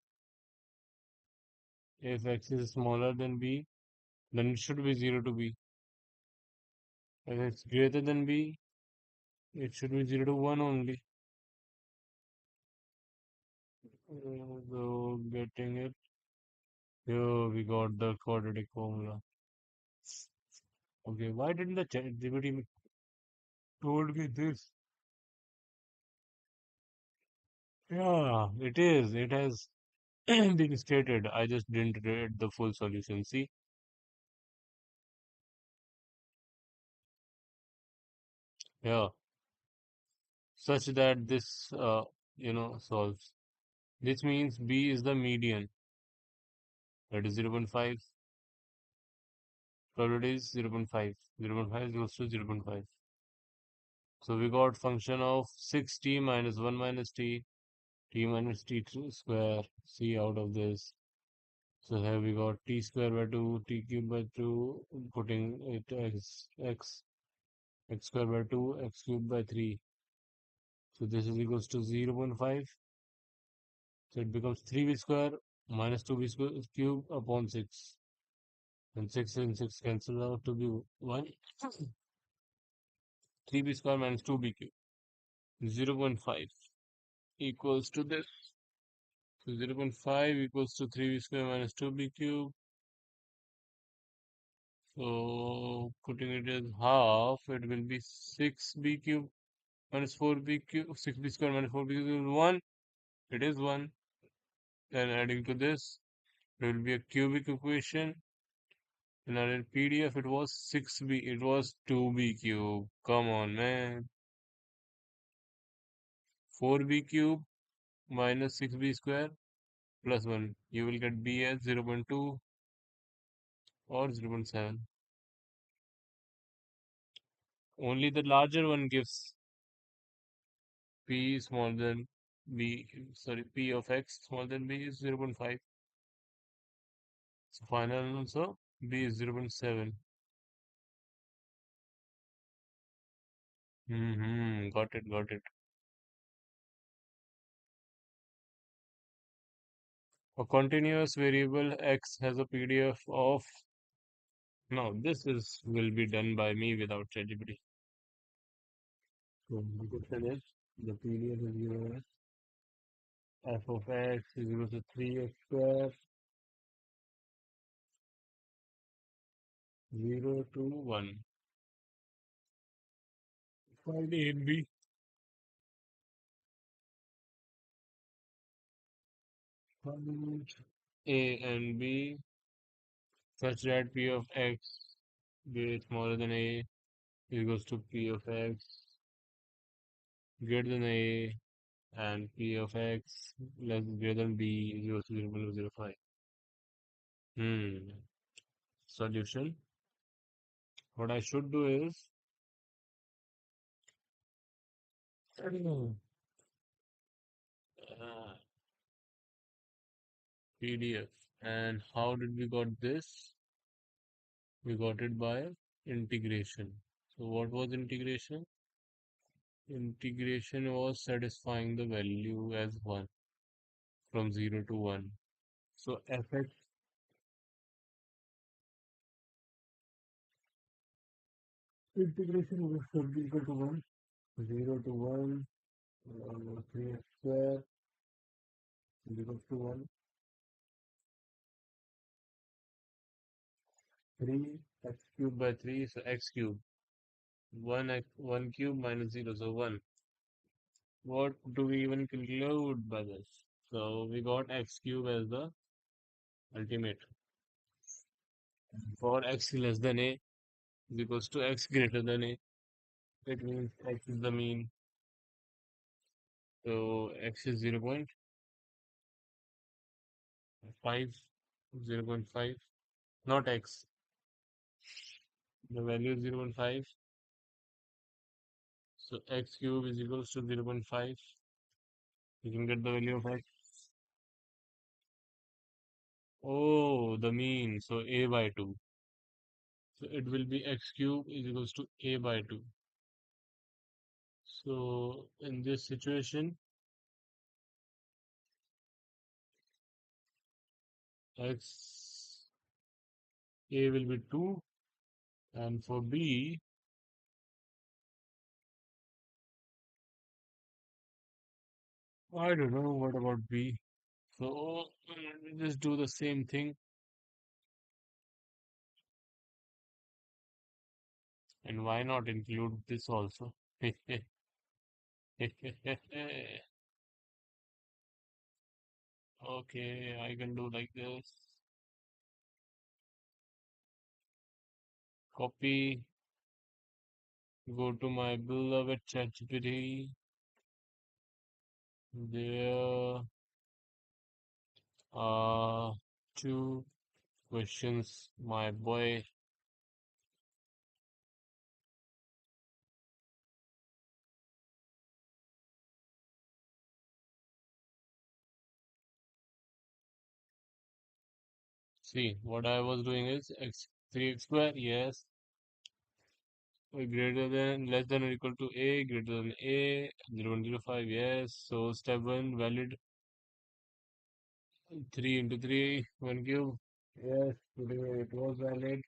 If X is smaller than B, then it should be 0 to B. If it's greater than B, it should be 0 to 1 only. So getting it. Here we got the quadratic formula. Okay, why didn't the ChatGPT told me this? Yeah, it is. It has been stated. I just didn't read the full solution. See? Yeah, such that this, solves. This means B is the median. That is 0.5. Probability is 0.5. 0.5 is equals to 0.5. So we got function of 6t minus 1 minus t minus square. See out of this. So here we got t square by 2, t cube by 2, putting it x square by 2, x cube by 3. So this is equals to 0.5. So it becomes 3b square minus 2b square cube upon 6. And 6 and 6 cancel out to be 1. 3b square minus 2b cube. 0.5 equals to this. So 0.5 equals to 3b square minus 2b cube. So putting it as half, it will be 6b cube minus 4b cube. 6b square minus 4b cube is 1. It is 1. Then adding to this, there will be a cubic equation. In our PDF, it was 6b. It was 2b cube. Come on, man. 4b cube minus 6b square plus 1. You will get b as 0.2 or 0.7. Only the larger one gives p smaller than b, sorry, p of x smaller than b is 0.5. So final answer b is 0.7. Got it, got it. A continuous variable x has a PDF of. Now this is will be done by me without ChatGPT. So the question is the PDF is given as f of x is equal to 3x square 0 to 1. Find A and B. Find A and B such that P of x is smaller than A equals to P of x greater than A and P of x less greater than B is equals to 0.05. Solution. What I should do is PDF. And how did we got this? We got it by integration. So what was integration? Integration was satisfying the value as 1 from 0 to 1. So fx Integration should be equal to 1. 0 to 1, 3 square is equal to 1. 3 x cube by 3, so x cube. 1 cube minus 0, so 1. What do we even conclude by this? So we got x cube as the ultimate. For x less than a is equals to x greater than a. It means x is the mean. So x is 0.5, 0.5, not x. The value is 0.5. So x cube is equals to 0.5. You can get the value of x. Oh, the mean. So a by 2. So it will be x cube is equals to a by 2. So in this situation, x a will be 2, and for b, I don't know what about b. So let me just do the same thing, and why not include this also? Okay, I can do like this. Copy, go to my beloved ChatGPT. There are two questions, my boy. See, what I was doing is x 3x square, yes, greater than, less than or equal to a, greater than a, 0.05, yes. So step 1, valid 3 into 3, 1 cube. Yes, today it was valid.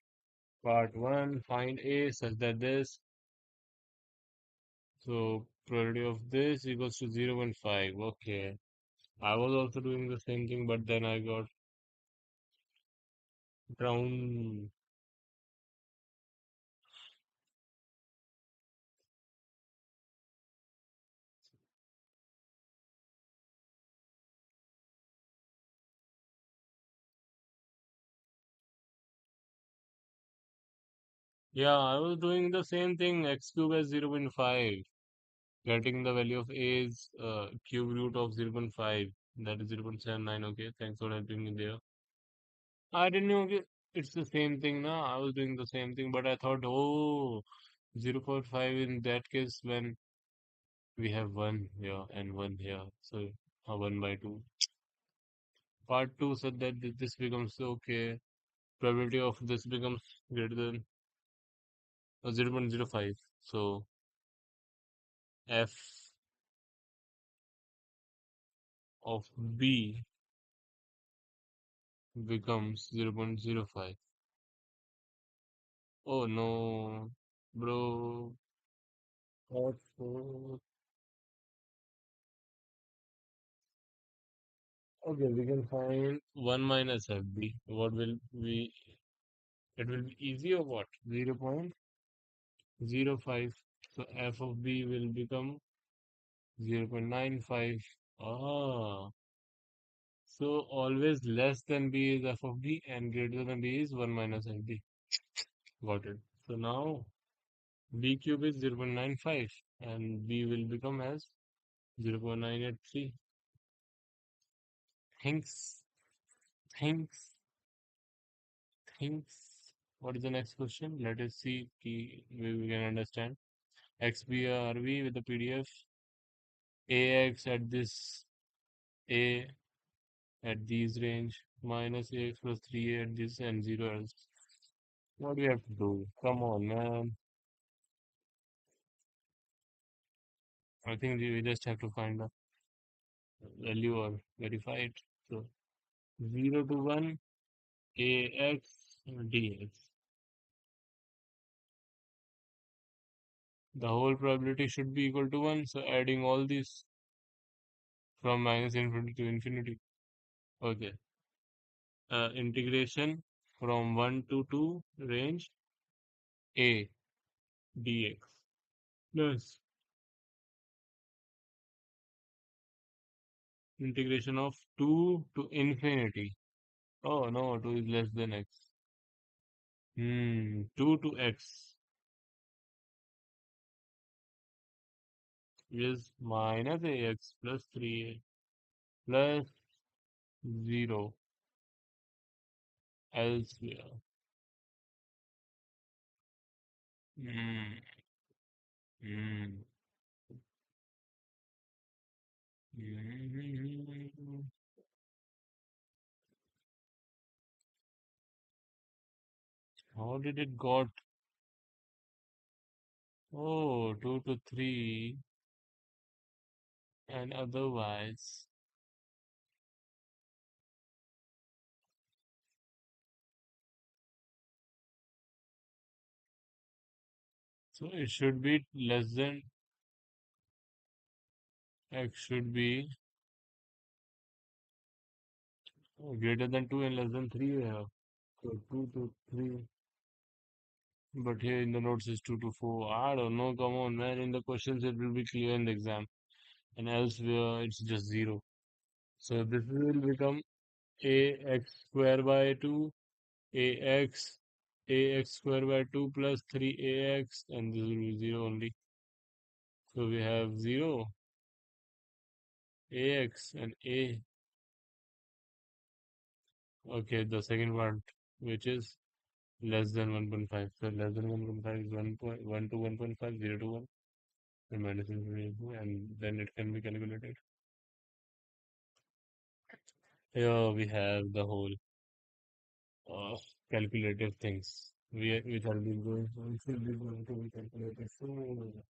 Part 1, find a such that this. So probability of this equals to 0.5. Okay. I was also doing the same thing, but then I got drowned. Yeah, I was doing the same thing, x cube as 0.5. Getting the value of a is cube root of 0.5. That is 0.79. Okay, thanks for helping me there. I didn't know it's the same thing now. I was doing the same thing, but I thought, oh, 0.5 in that case when we have 1 here and 1 here. So 1 by 2. Part 2 said that this becomes okay. Probability of this becomes greater than 0.05. So f of b becomes 0.05. Oh no, bro. What for? Okay, we can find 1 minus fb. What will we? It will be easy or what? 0.05. So f of b will become 0.95. Ah, so always less than b is f of b and greater than b is 1 minus fb. Got it. So now b cube is 0.95 and b will become as 0.983. Thanks. Thanks. Thanks. What is the next question? Let us see we can understand. XBRV with the PDF. AX at this A at these range minus AX plus 3A at this and 0 else. What do we have to do? Come on, man. I think we just have to find the value or verify it. So 0 to 1 AX dx. The whole probability should be equal to 1. So adding all these from minus infinity to infinity. Okay. Integration from 1 to 2 range a dx plus integration of 2 to infinity. Oh no, 2 is less than x. 2 to x is minus ax plus 3a plus 0 elsewhere. Hmm. Hmm. Hmm. How did it got? Oh, 2 to 3 and otherwise. So it should be less than x should be greater than 2 and less than 3 we have. So 2 to 3. But here in the notes is 2 to 4. I don't know. Come on, man. In the questions, it will be clear in the exam. And elsewhere, it's just 0. So this will become ax square by 2, ax, ax square by 2 plus 3ax, and this will be 0 only. So we have 0, ax, and a. Okay, the second part, which is less than 1.5. So less than 1.5 is 1.1 to 1.5, 0 to 1, and minus infinity, and then it can be calculated. Here we have the whole uh, calculative things which are being going, which will be going to be calculated soon.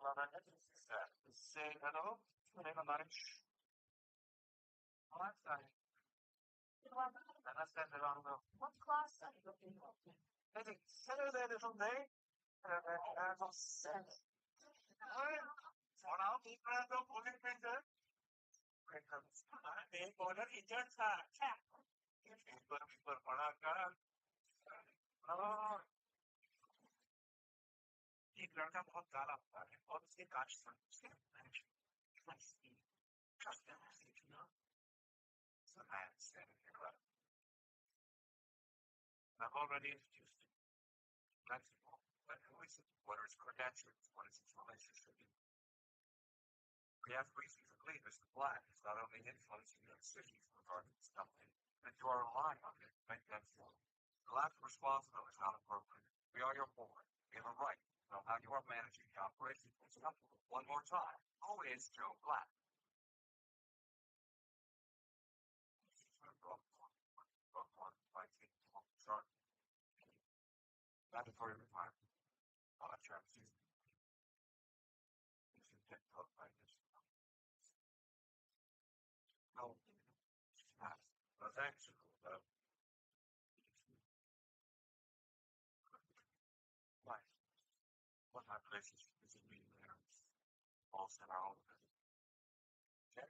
Say hello. What class are you looking for? I think Saturday little day. I will send it. For now, people are the bullet printer. एक border engine था अच्छा paper पढ़ा कर एक लड़का बहुत काला होता है और उसके कांच I've already introduced it. That's but who is it? What are his credentials? What is his relationship? We have reason to believe Mr. Black is not only influencing your decisions regarding this company, but you are relying on it to make them for you. The lack of responsibility is not appropriate. We are your board. We have a right to know how you are managing the operation of this company. One more time. Who is Joe Black? Mandatory retirement. Contracts. No. But thanks. Life. What our places is in being there. Also in our own business. Okay.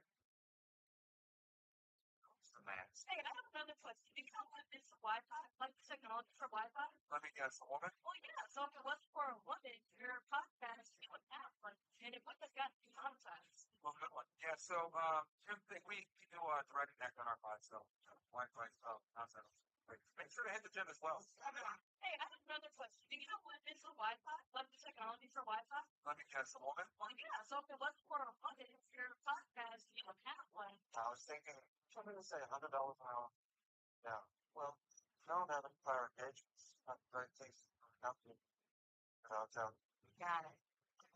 It's the man's. Hey, I have another question. Do you know what is Wi-Fi? Like technology for Wi-Fi? Let me guess, a woman? Well, yeah. So if it was for a woman, your podcast would have one. And it would have got demonetized. Well, good one. Yeah, so here's the thing. We do direct connect on our pod, so Wi-Fi nonsense. Make sure to hit the gym as well. Hey, I have another question. Do you know what is Wi-Fi? Like the technology for Wi-Fi? Let me guess, a woman? Well, yeah. So if it was for a woman, your podcast would have one. I was thinking, something to say $100 an hour. Yeah. Well, no, having prior engagements. Not very tasty for the company. I'll tell you. Got it.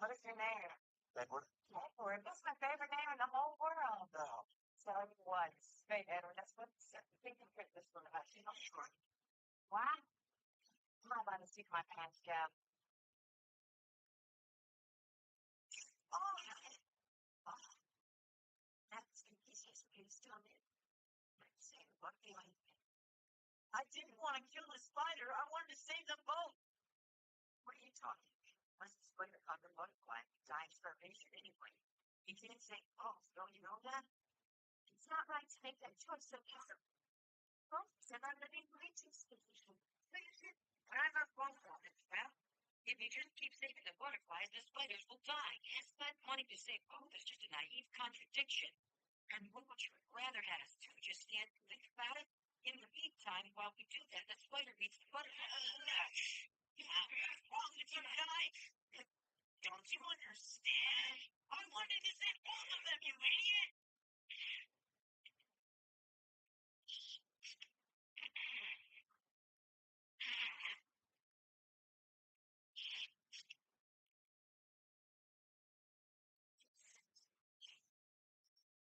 What is your name? Edward. Edward. That's my favorite name in the whole world. No. Tell you what. Hey, Edward, that's what think you picked this one about. You know, sure. What? I'm about to stick my pants down. Oh, that's confusing. He's still in. What do you think? I didn't want to kill the spider. I wanted to save the boat. What are you talking about? Unless the spider caught the butterfly, dying starvation anyway. You can't say, oh, don't you know that? It's not right to make that choice so easily. Well, said I'm living my position. But I'm not wrong for it, well. If you just keep saving the butterflies, the spiders will die. Yes, but wanting to save both is just a naive contradiction. And what would you rather have us do? Just stand and think about it? In the meantime, while we do that, the spider eats the butterfly. It's gonna die. Don't you understand? I wanted to save both of them, you idiot!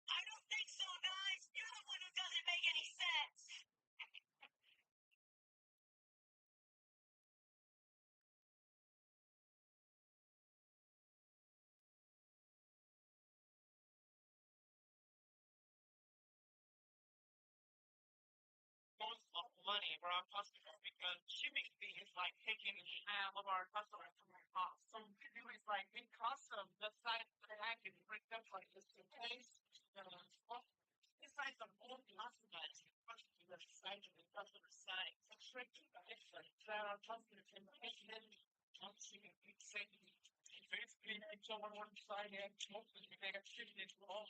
I don't think so, guys. You're the one who doesn't make any sense. Most of money for our customers because shipping fee is like taking half of our customers from our cost. So what we do is like we custom the site that I can bring up like this in case this site's a full customized to the site of the customer site. It's tricky, but it's like that our customers can then basically someone one side and mostly they have shipped into all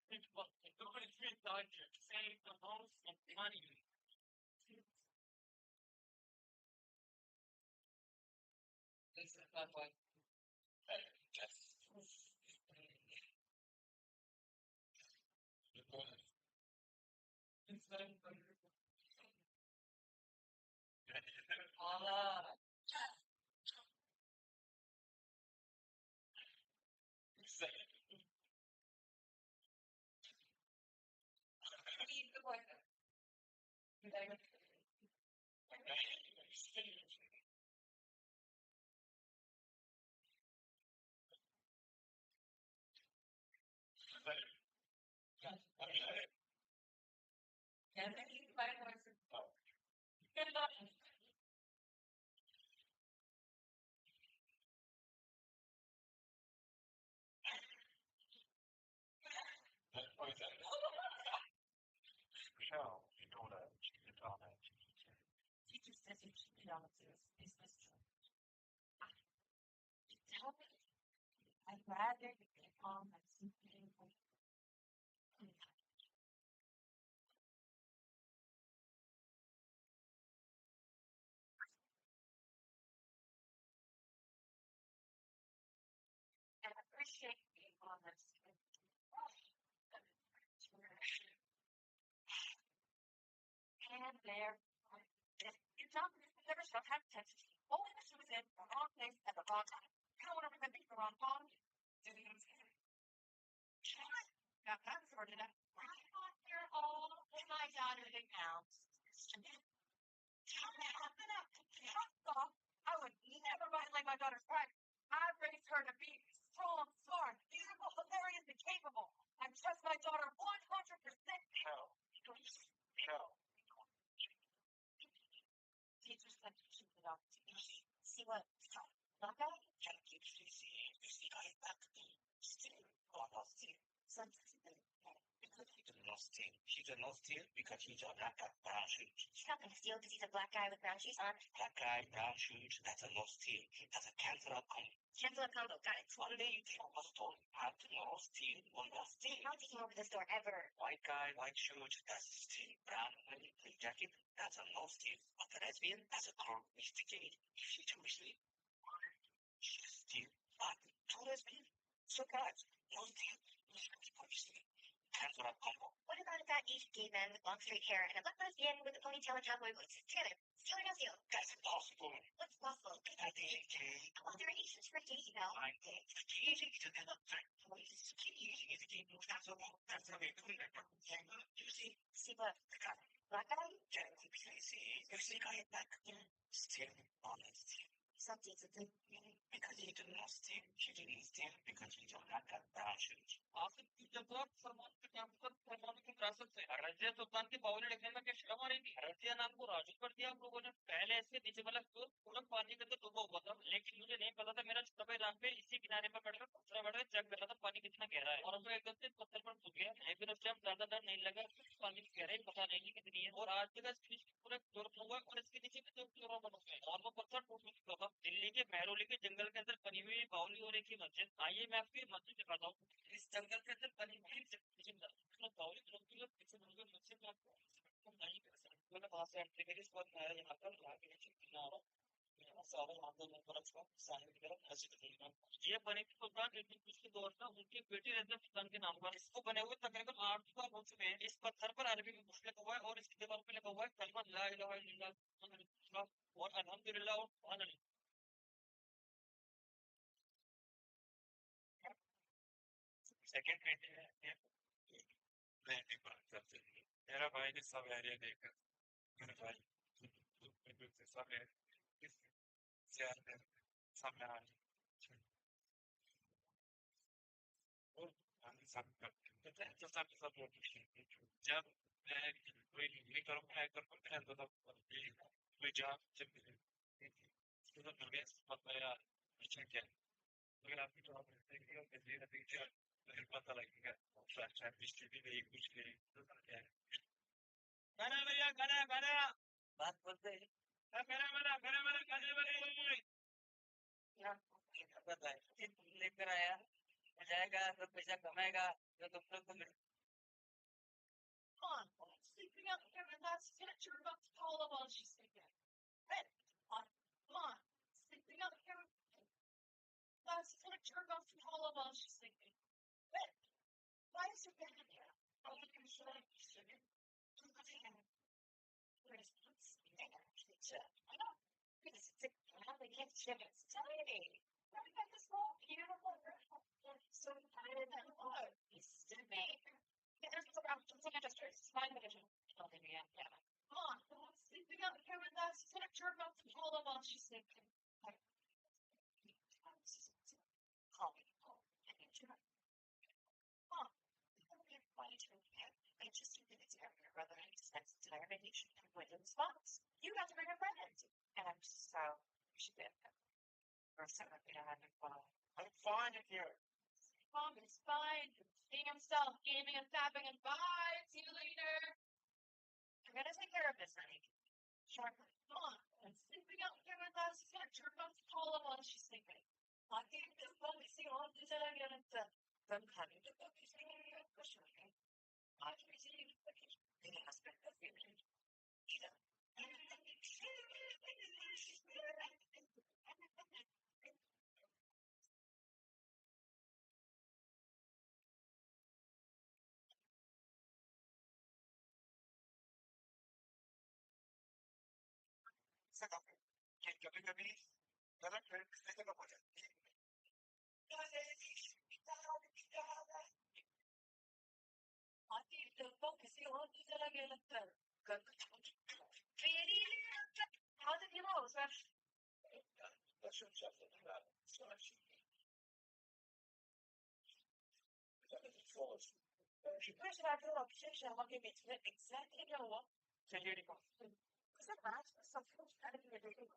people going through to save the most money. This is not like just And then you find ways to go. Good luck. Teacher says you cheated on us. Is this true? Tell me. I'd rather you get on my sleeping with and appreciate being honest. And there, it's not never stop having tension. Only the shoe is in the wrong place at the wrong time. You don't want to remember the wrong phone. Do you understand? Got that sorted out. You're all in my daughter now. Tell me how that first off, I would never write like my daughter's right. I raised her to be strong, smart, beautiful, hilarious, and capable. I trust my daughter 100%. Teachers said you should get off. See what? Okay? She's a lost tail because she's a black guy, brown shoes. She's not gonna steal because he's a black guy with brown shoes on. Black guy, brown shoes, that's a lost tail. That's a cancel out combo. Cancel out combo, got it. One day you take a store, add to lost tail, one lost tail. I'm not taking over the store ever. White guy, white shoes, that's a tail. Brown, blue jacket, that's a lost tail. But the lesbian, that's a girl, Mr. Jade. If she too asleep, she's a steal. But two lesbian, so guys, lost tail, she's cancel out combo. What about a fat Asian gay man with long straight hair and a black lesbian with a ponytail and cowboy boots? Taylor, Taylor no steal. That's impossible. What's possible? I think well, they're Asians for dating now. I think Asian to them. Asian is a game of that's a way to you see what? Black guy? You see guy black. Still honest. Something because he didn't know steam, she didn't steam because he don't have that brown shoes. आखिर जब तक सलमान के नाम पर सलमान की विरासत से रजिया सुल्तान की बावली लिखने में क्या शर्म आ रही थी रजिया नाम को राजू कर दिया आप लोगों ने पहले इसके नीचे वाला फ्लोर पूरा पानी के अंदर डूबा हुआ था लेकिन मुझे नहीं पता था मेरा छोटा भाई राम पे इसी किनारे पर बैठकर पत्थर बैठ चेक कर रहा था पानी कितना गहरा है और हम एकदम से पत्थर पर घुस गया लेकिन उस टाइम ज्यादा डर नहीं लगा पानी की गहराई पता नहीं कितनी है और आज तक पूरा फ्लोर हुआ और इसके नीचे भी दो फ्लोर बन गए और वो पत्थर टूट चुका था दिल्ली के महरौली के जंगल के अंदर बनी हुई बावली और एक ही मस्जिद आइए मैं आपको मस्जिद दिखाता हूँ इस जंगल के अंदर बनी हुई बावली पीछे बनकर मस्जिद में आपको नहीं कर सकते मैंने वहां से एंट्री करी इसके बाद मैं यहाँ पर यहाँ के नीचे कितना आ रहा सारे आंदोलन पर सामने की तरफ मस्जिद ये बने थी सुल्तान इल्तुतमिश के दौर में उनकी बेटी रज़िया सुल्तान के नाम पर इसको बने हुए तकरीबन 8 बार हो चुके हैं इस पत्थर पर अरबी में कुछ लिखा हुआ है और इसकी दीवार पे लिखा हुआ है कलमा ला इलाहा इल्लल्लाह और अल्हम्दुलिल्लाह और सुभान अल्लाह सेकंड बेटे हैं नहीं बात करते मेरा भाई ने सब एरिया देखा मेरा भाई सब है ज्यादा सामने आ और हम सब करते हैं तो सब जब मैं कोई डिग्री करूँगा कर सकते हैं तो तब कोई जॉब जब तो मैं पता यार अच्छा क्या अगर आपकी जॉब देखिएगा पहले का पिक्चर फिर पता लगेगा अच्छा डिस्ट्रीब्यूट नहीं कुछ नहीं तो क्या है गाना भैया गाना बात बोलते हैं गाना क्या पता है लेकर आया जाएगा तो पैसा कमाएगा तो तुम लोग को on, sleeping up here and that's gonna turn up to all of us. She's sleeping. Hey, on, sleeping up here. That's gonna turn up to all of us. She's sleeping. Hey, why is it bad here? Oh, look at the sleeping. Where's I know. Because it's how they get chicken. It's tiny. Look at this whole beautiful so kind of that it's still made. Yeah, there's around something I just heard. It's fine, but I don't think we have. Yeah. Come on, sleeping up here with us. It's gonna turn off the whole of us. She's sleeping. Call me. I need you. Mom, I just think that it's your brother. I just said each went in spots. You got to bring a friend in. And so she did. Or something like that. I'm fine in here. Mom is fine. Being himself, gaming and tapping and bye. See you later. I'm gonna take care of this, honey. Sharp, Mom, I'm sleeping out here with us. You're about to call her while she's sleeping. I think this focusing on this and I'm gonna them having to focusing on your question. I'm receiving the aspect of feeling. You know. Focusing on this and I'm gonna really? How did you know? Question after objection, I'm looking at exactly know what to do to go. Is that right? Something kind of ridiculous.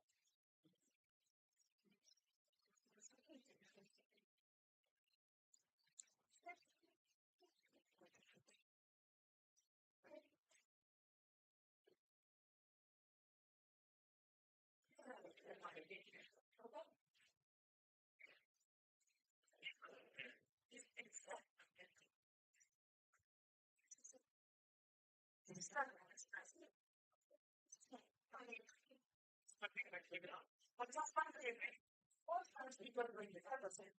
But it's not fun for you. Most times people are going to have the same.